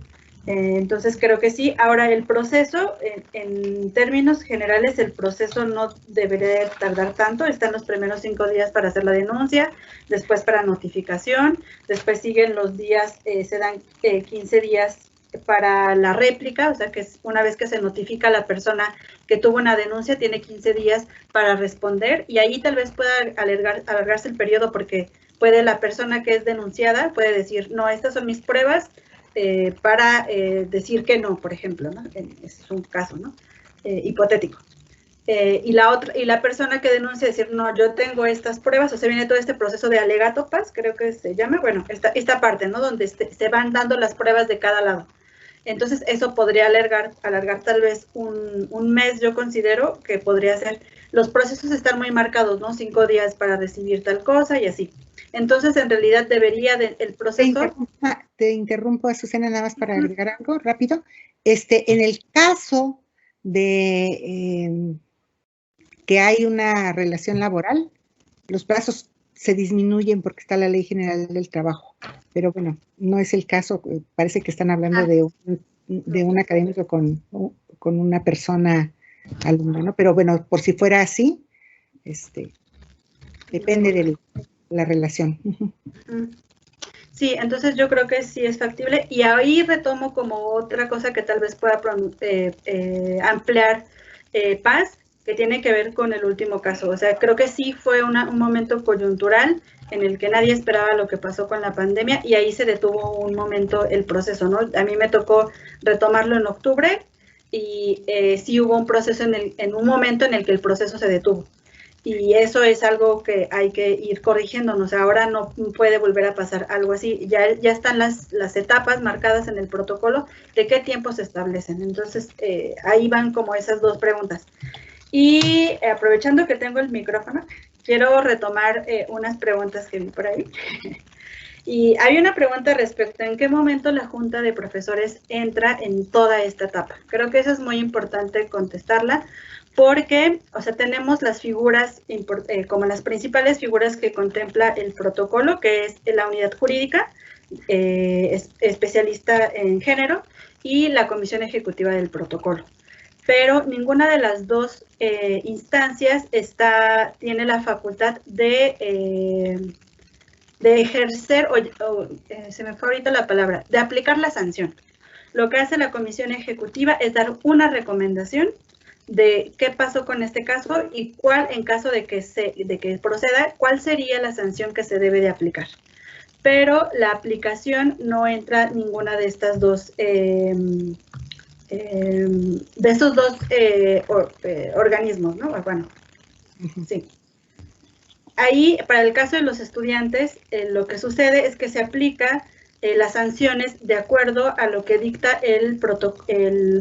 Entonces, creo que sí. Ahora, el proceso, en términos generales, el proceso no debería tardar tanto. Están los primeros 5 días para hacer la denuncia, después para notificación, después siguen los días, se dan 15 días para la réplica, o sea que una vez que se notifica a la persona que tuvo una denuncia, tiene 15 días para responder, y ahí tal vez pueda alargarse el periodo porque puede la persona que es denunciada, puede decir, no, estas son mis pruebas, para decir que no, por ejemplo, ¿no? Ese es un caso, ¿no? Hipotético. Y la persona que denuncia decir, no, yo tengo estas pruebas, o sea, viene todo este proceso de alegato paz, creo que se llama, bueno, esta parte, ¿no? Donde se van dando las pruebas de cada lado. Entonces, eso podría alargar tal vez un mes, yo considero que podría ser. Los procesos están muy marcados, ¿no? 5 días para recibir tal cosa y así. Entonces, en realidad, debería el proceso... Te interrumpo, Azucena, nada más para agregar algo rápido. En el caso de que hay una relación laboral, los plazos se disminuyen porque está la Ley General del Trabajo. Pero bueno, no es el caso. Parece que están hablando de un académico con una persona alumna, ¿no? Pero bueno, por si fuera así, depende de la relación. Sí, entonces yo creo que sí es factible, y ahí retomo como otra cosa que tal vez pueda ampliar Paz, que tiene que ver con el último caso. O sea, creo que sí fue un momento coyuntural en el que nadie esperaba lo que pasó con la pandemia, y ahí se detuvo un momento el proceso, ¿no? A mí me tocó retomarlo en octubre, y sí hubo un proceso en un momento en el que el proceso se detuvo. Y eso es algo que hay que ir corrigiéndonos. Ahora no puede volver a pasar algo así. Ya están las etapas marcadas en el protocolo de qué tiempo se establecen. Entonces, ahí van como esas dos preguntas. Y aprovechando que tengo el micrófono, quiero retomar unas preguntas que vi por ahí. Y hay una pregunta respecto a en qué momento la Junta de Profesores entra en toda esta etapa. Creo que eso es muy importante contestarla, porque, o sea, tenemos las figuras, como las principales figuras que contempla el protocolo, que es la unidad jurídica, especialista en género, y la comisión ejecutiva del protocolo. pero ninguna de las dos instancias tiene la facultad de ejercer, se me fue ahorita la palabra, de aplicar la sanción. Lo que hace la comisión ejecutiva es dar una recomendación de qué pasó con este caso y cuál, en caso de que proceda, cuál sería la sanción que se debe de aplicar. Pero la aplicación no entra ninguna de estas dos organismos, ¿no? Bueno, sí. Ahí, para el caso de los estudiantes, lo que sucede es que se aplica las sanciones de acuerdo a lo que dicta el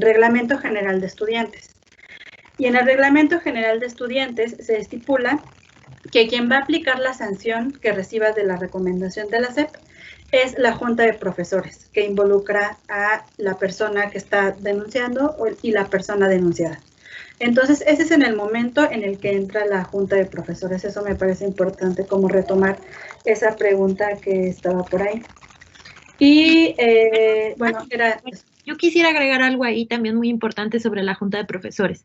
Reglamento General de Estudiantes. Y en el Reglamento General de Estudiantes se estipula que quien va a aplicar la sanción que reciba de la recomendación de la SEP es la Junta de Profesores, que involucra a la persona que está denunciando y la persona denunciada. Entonces, ese es en el momento en el que entra la Junta de Profesores. Eso me parece importante, como retomar esa pregunta que estaba por ahí. Y, bueno, era... Yo quisiera agregar algo ahí también muy importante sobre la Junta de Profesores.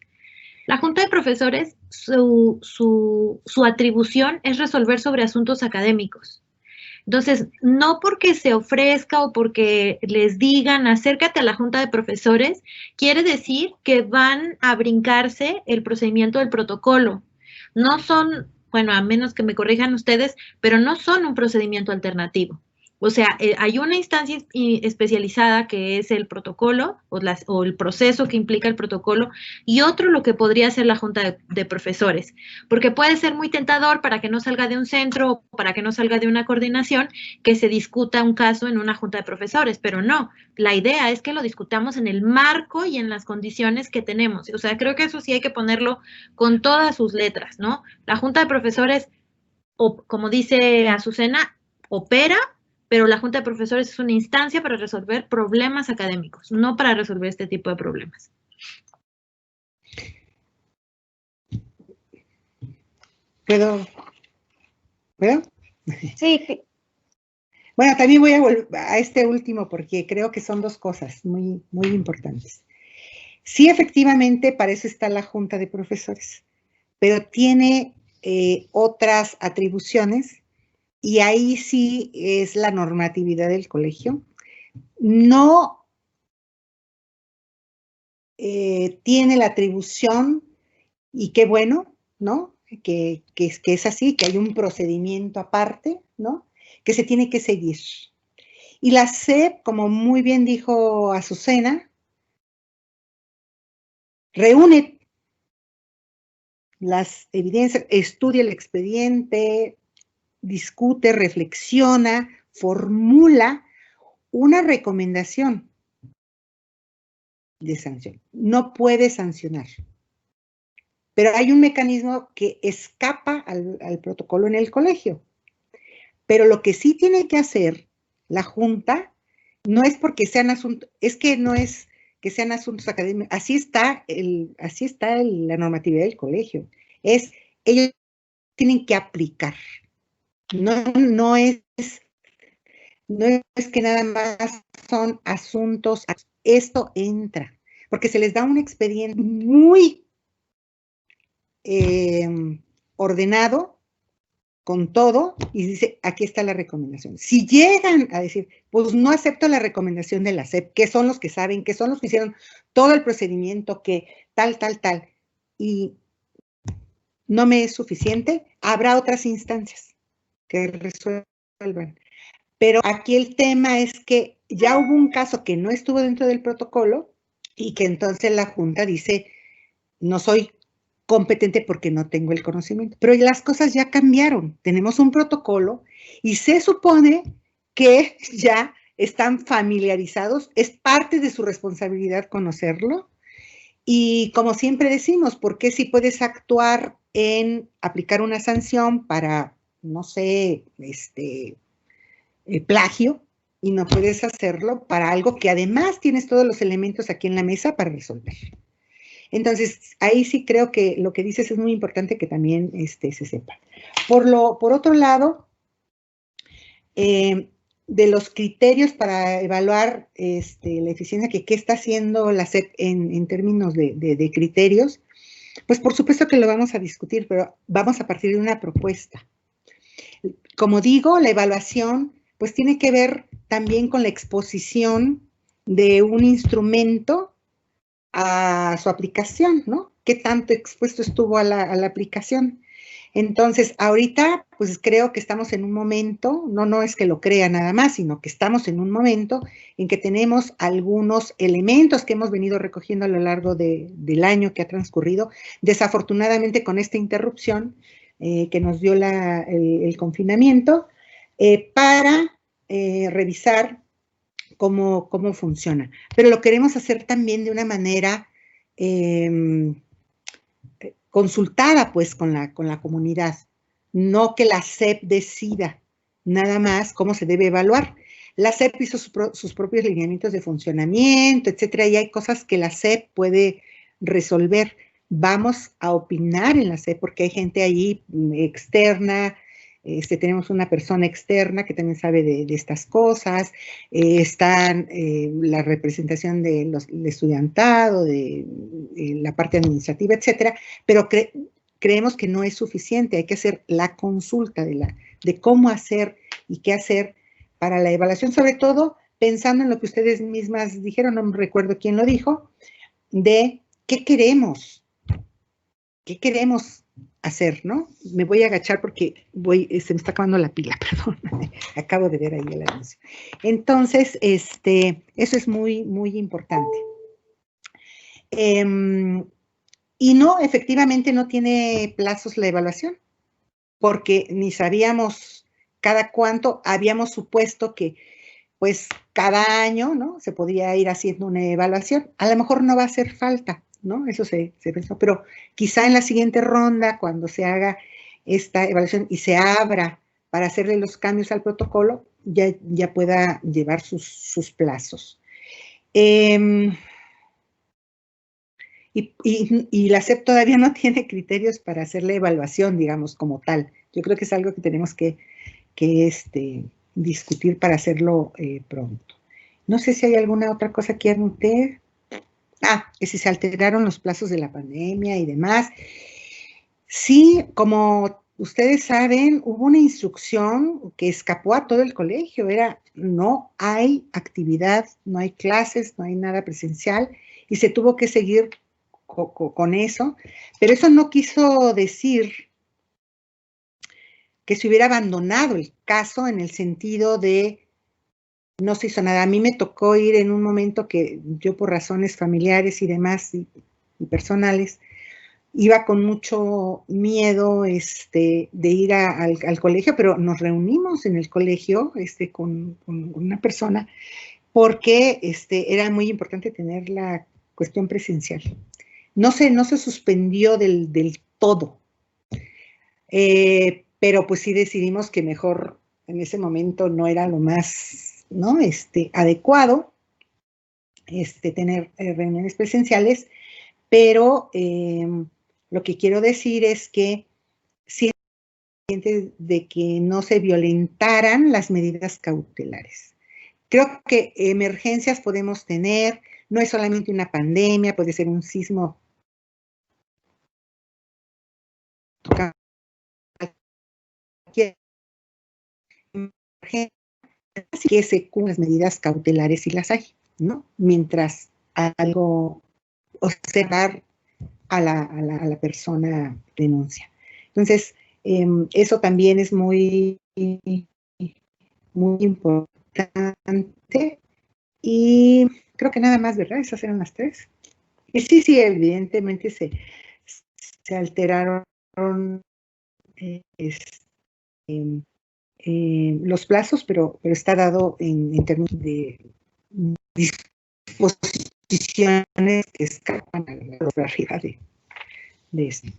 La Junta de Profesores, su atribución es resolver sobre asuntos académicos. Entonces, no porque se ofrezca o porque les digan acércate a la Junta de Profesores, quiere decir que van a brincarse el procedimiento del protocolo. No son, bueno, a menos que me corrijan ustedes, pero no son un procedimiento alternativo. O sea, hay una instancia especializada que es el protocolo o el proceso que implica el protocolo y otro lo que podría ser la Junta de Profesores, porque puede ser muy tentador para que no salga de un centro o para que no salga de una coordinación que se discuta un caso en una Junta de Profesores, pero no, la idea es que lo discutamos en el marco y en las condiciones que tenemos. O sea, creo que eso sí hay que ponerlo con todas sus letras, ¿no? La Junta de Profesores, como dice Azucena, opera, pero la Junta de Profesores es una instancia para resolver problemas académicos, no para resolver este tipo de problemas. ¿Puedo? Sí. Bueno, también voy a volver a este último porque creo que son dos cosas muy, muy importantes. Sí, efectivamente, para eso está la Junta de Profesores, pero tiene otras atribuciones y ahí sí es la normatividad del colegio. No tiene la atribución, y qué bueno, ¿no? Que es así, que hay un procedimiento aparte, ¿no? Que se tiene que seguir. Y la SEP, como muy bien dijo Azucena, reúne las evidencias, estudia el expediente, discute, reflexiona, formula una recomendación de sanción. No puede sancionar. Pero hay un mecanismo que escapa al protocolo en el colegio. Pero lo que sí tiene que hacer la Junta no es porque sean asuntos, es que no es que sean asuntos académicos, así está la normatividad del colegio. Ellos tienen que aplicar. No es que nada más son asuntos, esto entra, porque se les da un expediente muy ordenado, con todo, y dice, aquí está la recomendación. Si llegan a decir, pues no acepto la recomendación de la SEP, que son los que saben, que son los que hicieron todo el procedimiento, que tal, y no me es suficiente, habrá otras instancias que resuelvan. Pero aquí el tema es que ya hubo un caso que no estuvo dentro del protocolo y que entonces la Junta dice, no soy competente porque no tengo el conocimiento. Pero las cosas ya cambiaron. Tenemos un protocolo y se supone que ya están familiarizados. Es parte de su responsabilidad conocerlo. Y como siempre decimos, ¿por qué si puedes actuar en aplicar una sanción para, no sé, plagio, y no puedes hacerlo para algo que además tienes todos los elementos aquí en la mesa para resolver? Entonces, ahí sí creo que lo que dices es muy importante que también se sepa. Por otro lado, de los criterios para evaluar la eficiencia, qué está haciendo la SEP en términos de criterios, pues por supuesto que lo vamos a discutir, pero vamos a partir de una propuesta. Como digo, la evaluación pues tiene que ver también con la exposición de un instrumento a su aplicación, ¿no? ¿Qué tanto expuesto estuvo a la aplicación? Entonces, ahorita, pues creo que estamos en un momento, no es que lo crea nada más, sino que estamos en un momento en que tenemos algunos elementos que hemos venido recogiendo a lo largo del año que ha transcurrido, desafortunadamente con esta interrupción que nos dio el confinamiento, para revisar cómo funciona. Pero lo queremos hacer también de una manera consultada pues con la comunidad, no que la SEP decida nada más cómo se debe evaluar. La SEP hizo sus propios lineamientos de funcionamiento, etcétera, y hay cosas que la SEP puede resolver. Vamos a opinar en la SEP porque hay gente ahí externa, tenemos una persona externa que también sabe de estas cosas, están la representación del estudiantado, de la parte administrativa, etcétera, pero creemos que no es suficiente, hay que hacer la consulta de cómo hacer y qué hacer para la evaluación, sobre todo pensando en lo que ustedes mismas dijeron, no me recuerdo quién lo dijo, de qué queremos hacer, ¿no? Me voy a agachar porque se me está acabando la pila, perdón. Acabo de ver ahí el anuncio. Entonces, eso es muy, muy importante. Y no, efectivamente no tiene plazos la evaluación, porque ni sabíamos cada cuánto, habíamos supuesto que pues cada año, ¿no? Se podía ir haciendo una evaluación. A lo mejor no va a hacer falta, ¿no? Eso se pensó, pero quizá en la siguiente ronda, cuando se haga esta evaluación y se abra para hacerle los cambios al protocolo, ya pueda llevar sus plazos. Y la SEP todavía no tiene criterios para hacer la evaluación, digamos, como tal. Yo creo que es algo que tenemos que discutir para hacerlo pronto. No sé si hay alguna otra cosa que anoté. Que si se alteraron los plazos de la pandemia y demás. Sí, como ustedes saben, hubo una instrucción que escapó a todo el colegio, no hay actividad, no hay clases, no hay nada presencial, y se tuvo que seguir con eso, pero eso no quiso decir que se hubiera abandonado el caso en el sentido de no se hizo nada. A mí me tocó ir en un momento que yo por razones familiares y demás y personales iba con mucho miedo de ir al colegio, pero nos reunimos en el colegio con una persona porque era muy importante tener la cuestión presencial. No se suspendió del todo, pero pues sí decidimos que mejor en ese momento no era lo más adecuado tener reuniones presenciales, pero lo que quiero decir es que sí de que no se violentaran las medidas cautelares. Creo que emergencias podemos tener, no es solamente una pandemia, puede ser un sismo. Que se cumplan las medidas cautelares y las hay, ¿no? Mientras algo observar a la persona denuncia. Entonces, eso también es muy, muy importante y creo que nada más, ¿verdad? Esas eran las tres. Y sí, evidentemente se alteraron los plazos, pero está dado en términos de disposiciones que escapan a la realidad de esto.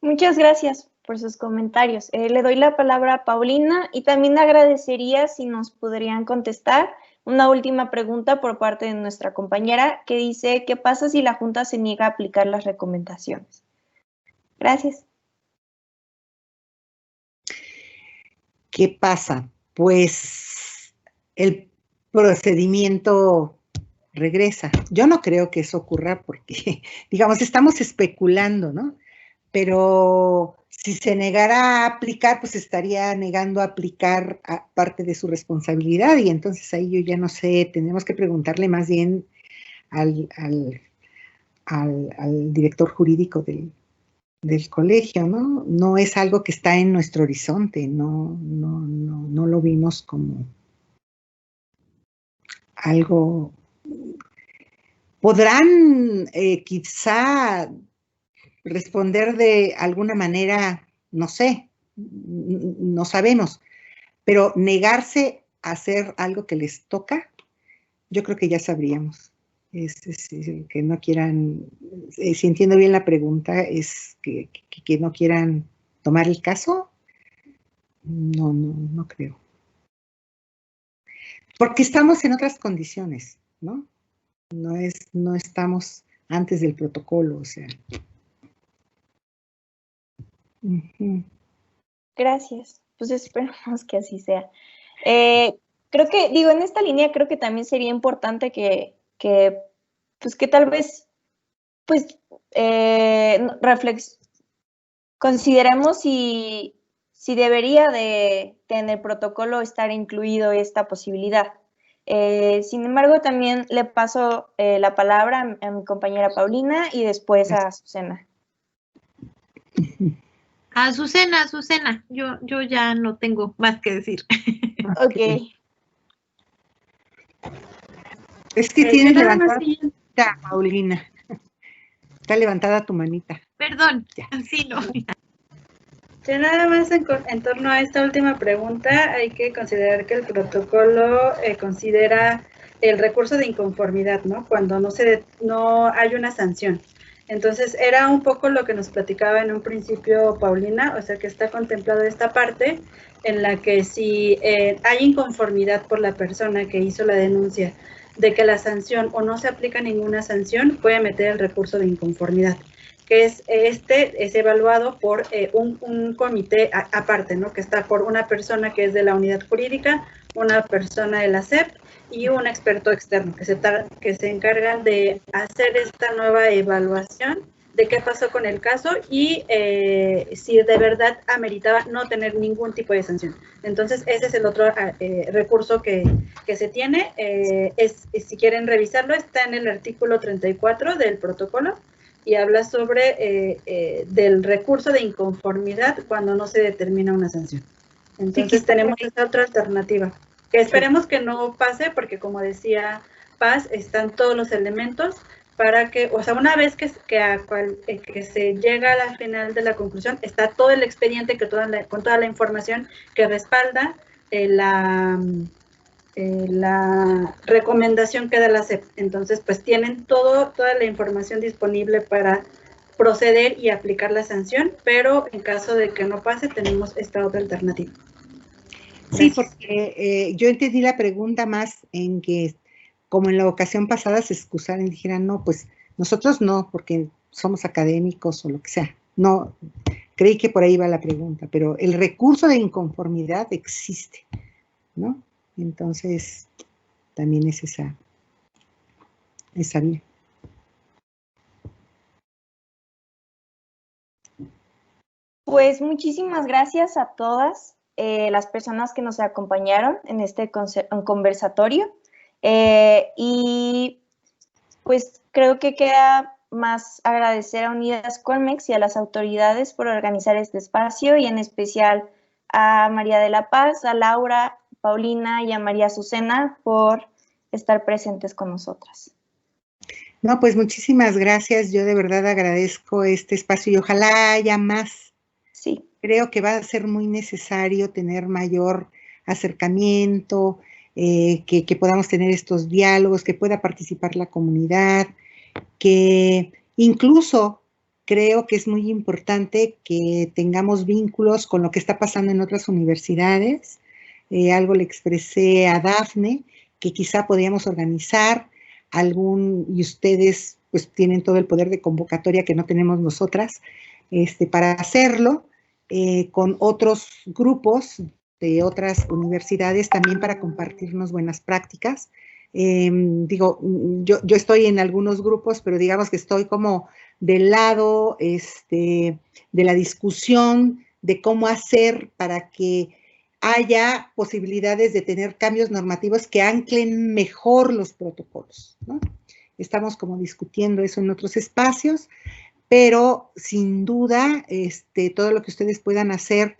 Muchas gracias por sus comentarios. Le doy la palabra a Paulina y también agradecería si nos podrían contestar una última pregunta por parte de nuestra compañera que dice, ¿qué pasa si la Junta se niega a aplicar las recomendaciones? Gracias. ¿qué pasa? Pues el procedimiento regresa. Yo no creo que eso ocurra porque, digamos, estamos especulando, ¿no? Pero si se negara a aplicar, pues estaría negando a aplicar parte de su responsabilidad y entonces ahí yo ya no sé, tenemos que preguntarle más bien al director jurídico del colegio, ¿no? No es algo que está en nuestro horizonte, no lo vimos como algo. Podrán quizá responder de alguna manera, no sé, no sabemos, pero negarse a hacer algo que les toca, yo creo que ya sabríamos. Es que no quieran, si entiendo bien la pregunta, es que no quieran tomar el caso. No creo. Porque estamos en otras condiciones, ¿no? No estamos antes del protocolo, o sea. Gracias. Pues esperamos que así sea. Creo que, digo, en esta línea creo que también sería importante pues que tal vez, pues, consideremos si debería en el protocolo estar incluido esta posibilidad. Sin embargo, también le paso la palabra a mi compañera Paulina y después a Azucena. Azucena, yo ya no tengo más que decir. Ok. Es que tienes levantada tu manita, Paulina. Está levantada tu manita. Perdón, sí, no. Ya nada más en torno a esta última pregunta, hay que considerar que el protocolo considera el recurso de inconformidad, ¿no? Cuando no hay una sanción. Entonces, era un poco lo que nos platicaba en un principio Paulina, o sea que está contemplado esta parte en la que si hay inconformidad por la persona que hizo la denuncia de que la sanción o no se aplica ninguna sanción, puede meter el recurso de inconformidad, que es evaluado por un comité aparte, ¿no? Que está por una persona que es de la unidad jurídica, una persona de la SEP y un experto externo que se encargan de hacer esta nueva evaluación de qué pasó con el caso y si de verdad ameritaba no tener ningún tipo de sanción. Entonces, ese es el otro recurso que se tiene. Si quieren revisarlo, está en el artículo 34 del protocolo y habla sobre del recurso de inconformidad cuando no se determina una sanción. Entonces, tenemos esta otra alternativa, que esperemos que no pase, porque como decía Paz, están todos los elementos para que, o sea, una vez que se llega a la final de la conclusión, está todo el expediente con toda la información que respalda la recomendación que da la SEP. Entonces, pues tienen toda la información disponible para proceder y aplicar la sanción, pero en caso de que no pase, tenemos esta otra alternativa. Gracias. Sí, porque yo entendí la pregunta más en que, como en la ocasión pasada, se excusaran y dijeran, no, pues nosotros no, porque somos académicos o lo que sea. No, creí que por ahí va la pregunta, pero el recurso de inconformidad existe, ¿no? Entonces, también es esa vía. Pues muchísimas gracias a todas las personas que nos acompañaron en este conversatorio. Y pues creo que queda más agradecer a Unidas Colmex y a las autoridades por organizar este espacio y en especial a María de la Paz, a Laura, Paulina y a María Azucena por estar presentes con nosotras. No, pues muchísimas gracias. Yo de verdad agradezco este espacio y ojalá haya más. Sí. Creo que va a ser muy necesario tener mayor acercamiento, que podamos tener estos diálogos, que pueda participar la comunidad, que incluso creo que es muy importante que tengamos vínculos con lo que está pasando en otras universidades. Algo le expresé a Dafne, que quizá podríamos organizar y ustedes pues tienen todo el poder de convocatoria que no tenemos nosotras, para hacerlo con otros grupos de otras universidades también para compartirnos buenas prácticas. Digo, yo estoy en algunos grupos, pero digamos que estoy como del lado de la discusión de cómo hacer para que haya posibilidades de tener cambios normativos que anclen mejor los protocolos, ¿no? Estamos como discutiendo eso en otros espacios, pero sin duda todo lo que ustedes puedan hacer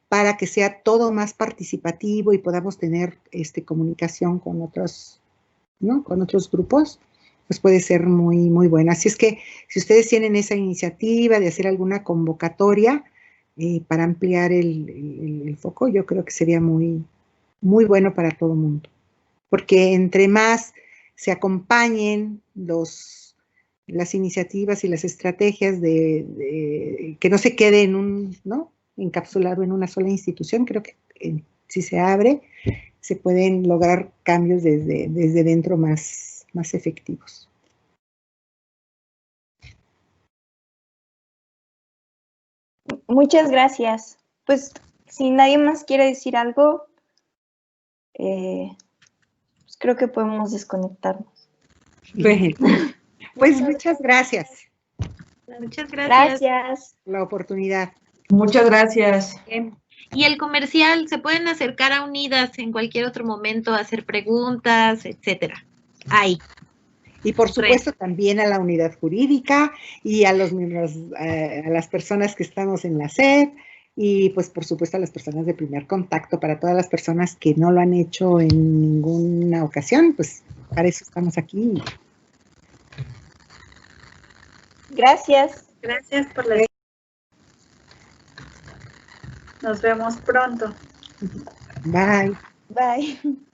para que sea todo más participativo y podamos tener comunicación con otros, ¿no? Con otros grupos, pues puede ser muy, muy bueno. Así es que si ustedes tienen esa iniciativa de hacer alguna convocatoria para ampliar el foco, yo creo que sería muy, muy bueno para todo el mundo. Porque entre más se acompañen las iniciativas y las estrategias que no se quede ¿no? encapsulado en una sola institución, creo que si se abre, se pueden lograr cambios desde dentro más efectivos. Muchas gracias. Pues si nadie más quiere decir algo, pues creo que podemos desconectarnos. Bueno, pues muchas gracias. Muchas gracias. Gracias. La oportunidad. Muchas gracias. Y el comercial, se pueden acercar a Unidas en cualquier otro momento, hacer preguntas, etcétera. Ahí. Y por supuesto también a la unidad jurídica y a los miembros, a las personas que estamos en la SED y pues por supuesto a las personas de primer contacto, para todas las personas que no lo han hecho en ninguna ocasión, pues para eso estamos aquí. Gracias. Gracias por la... Nos vemos pronto. Bye. Bye.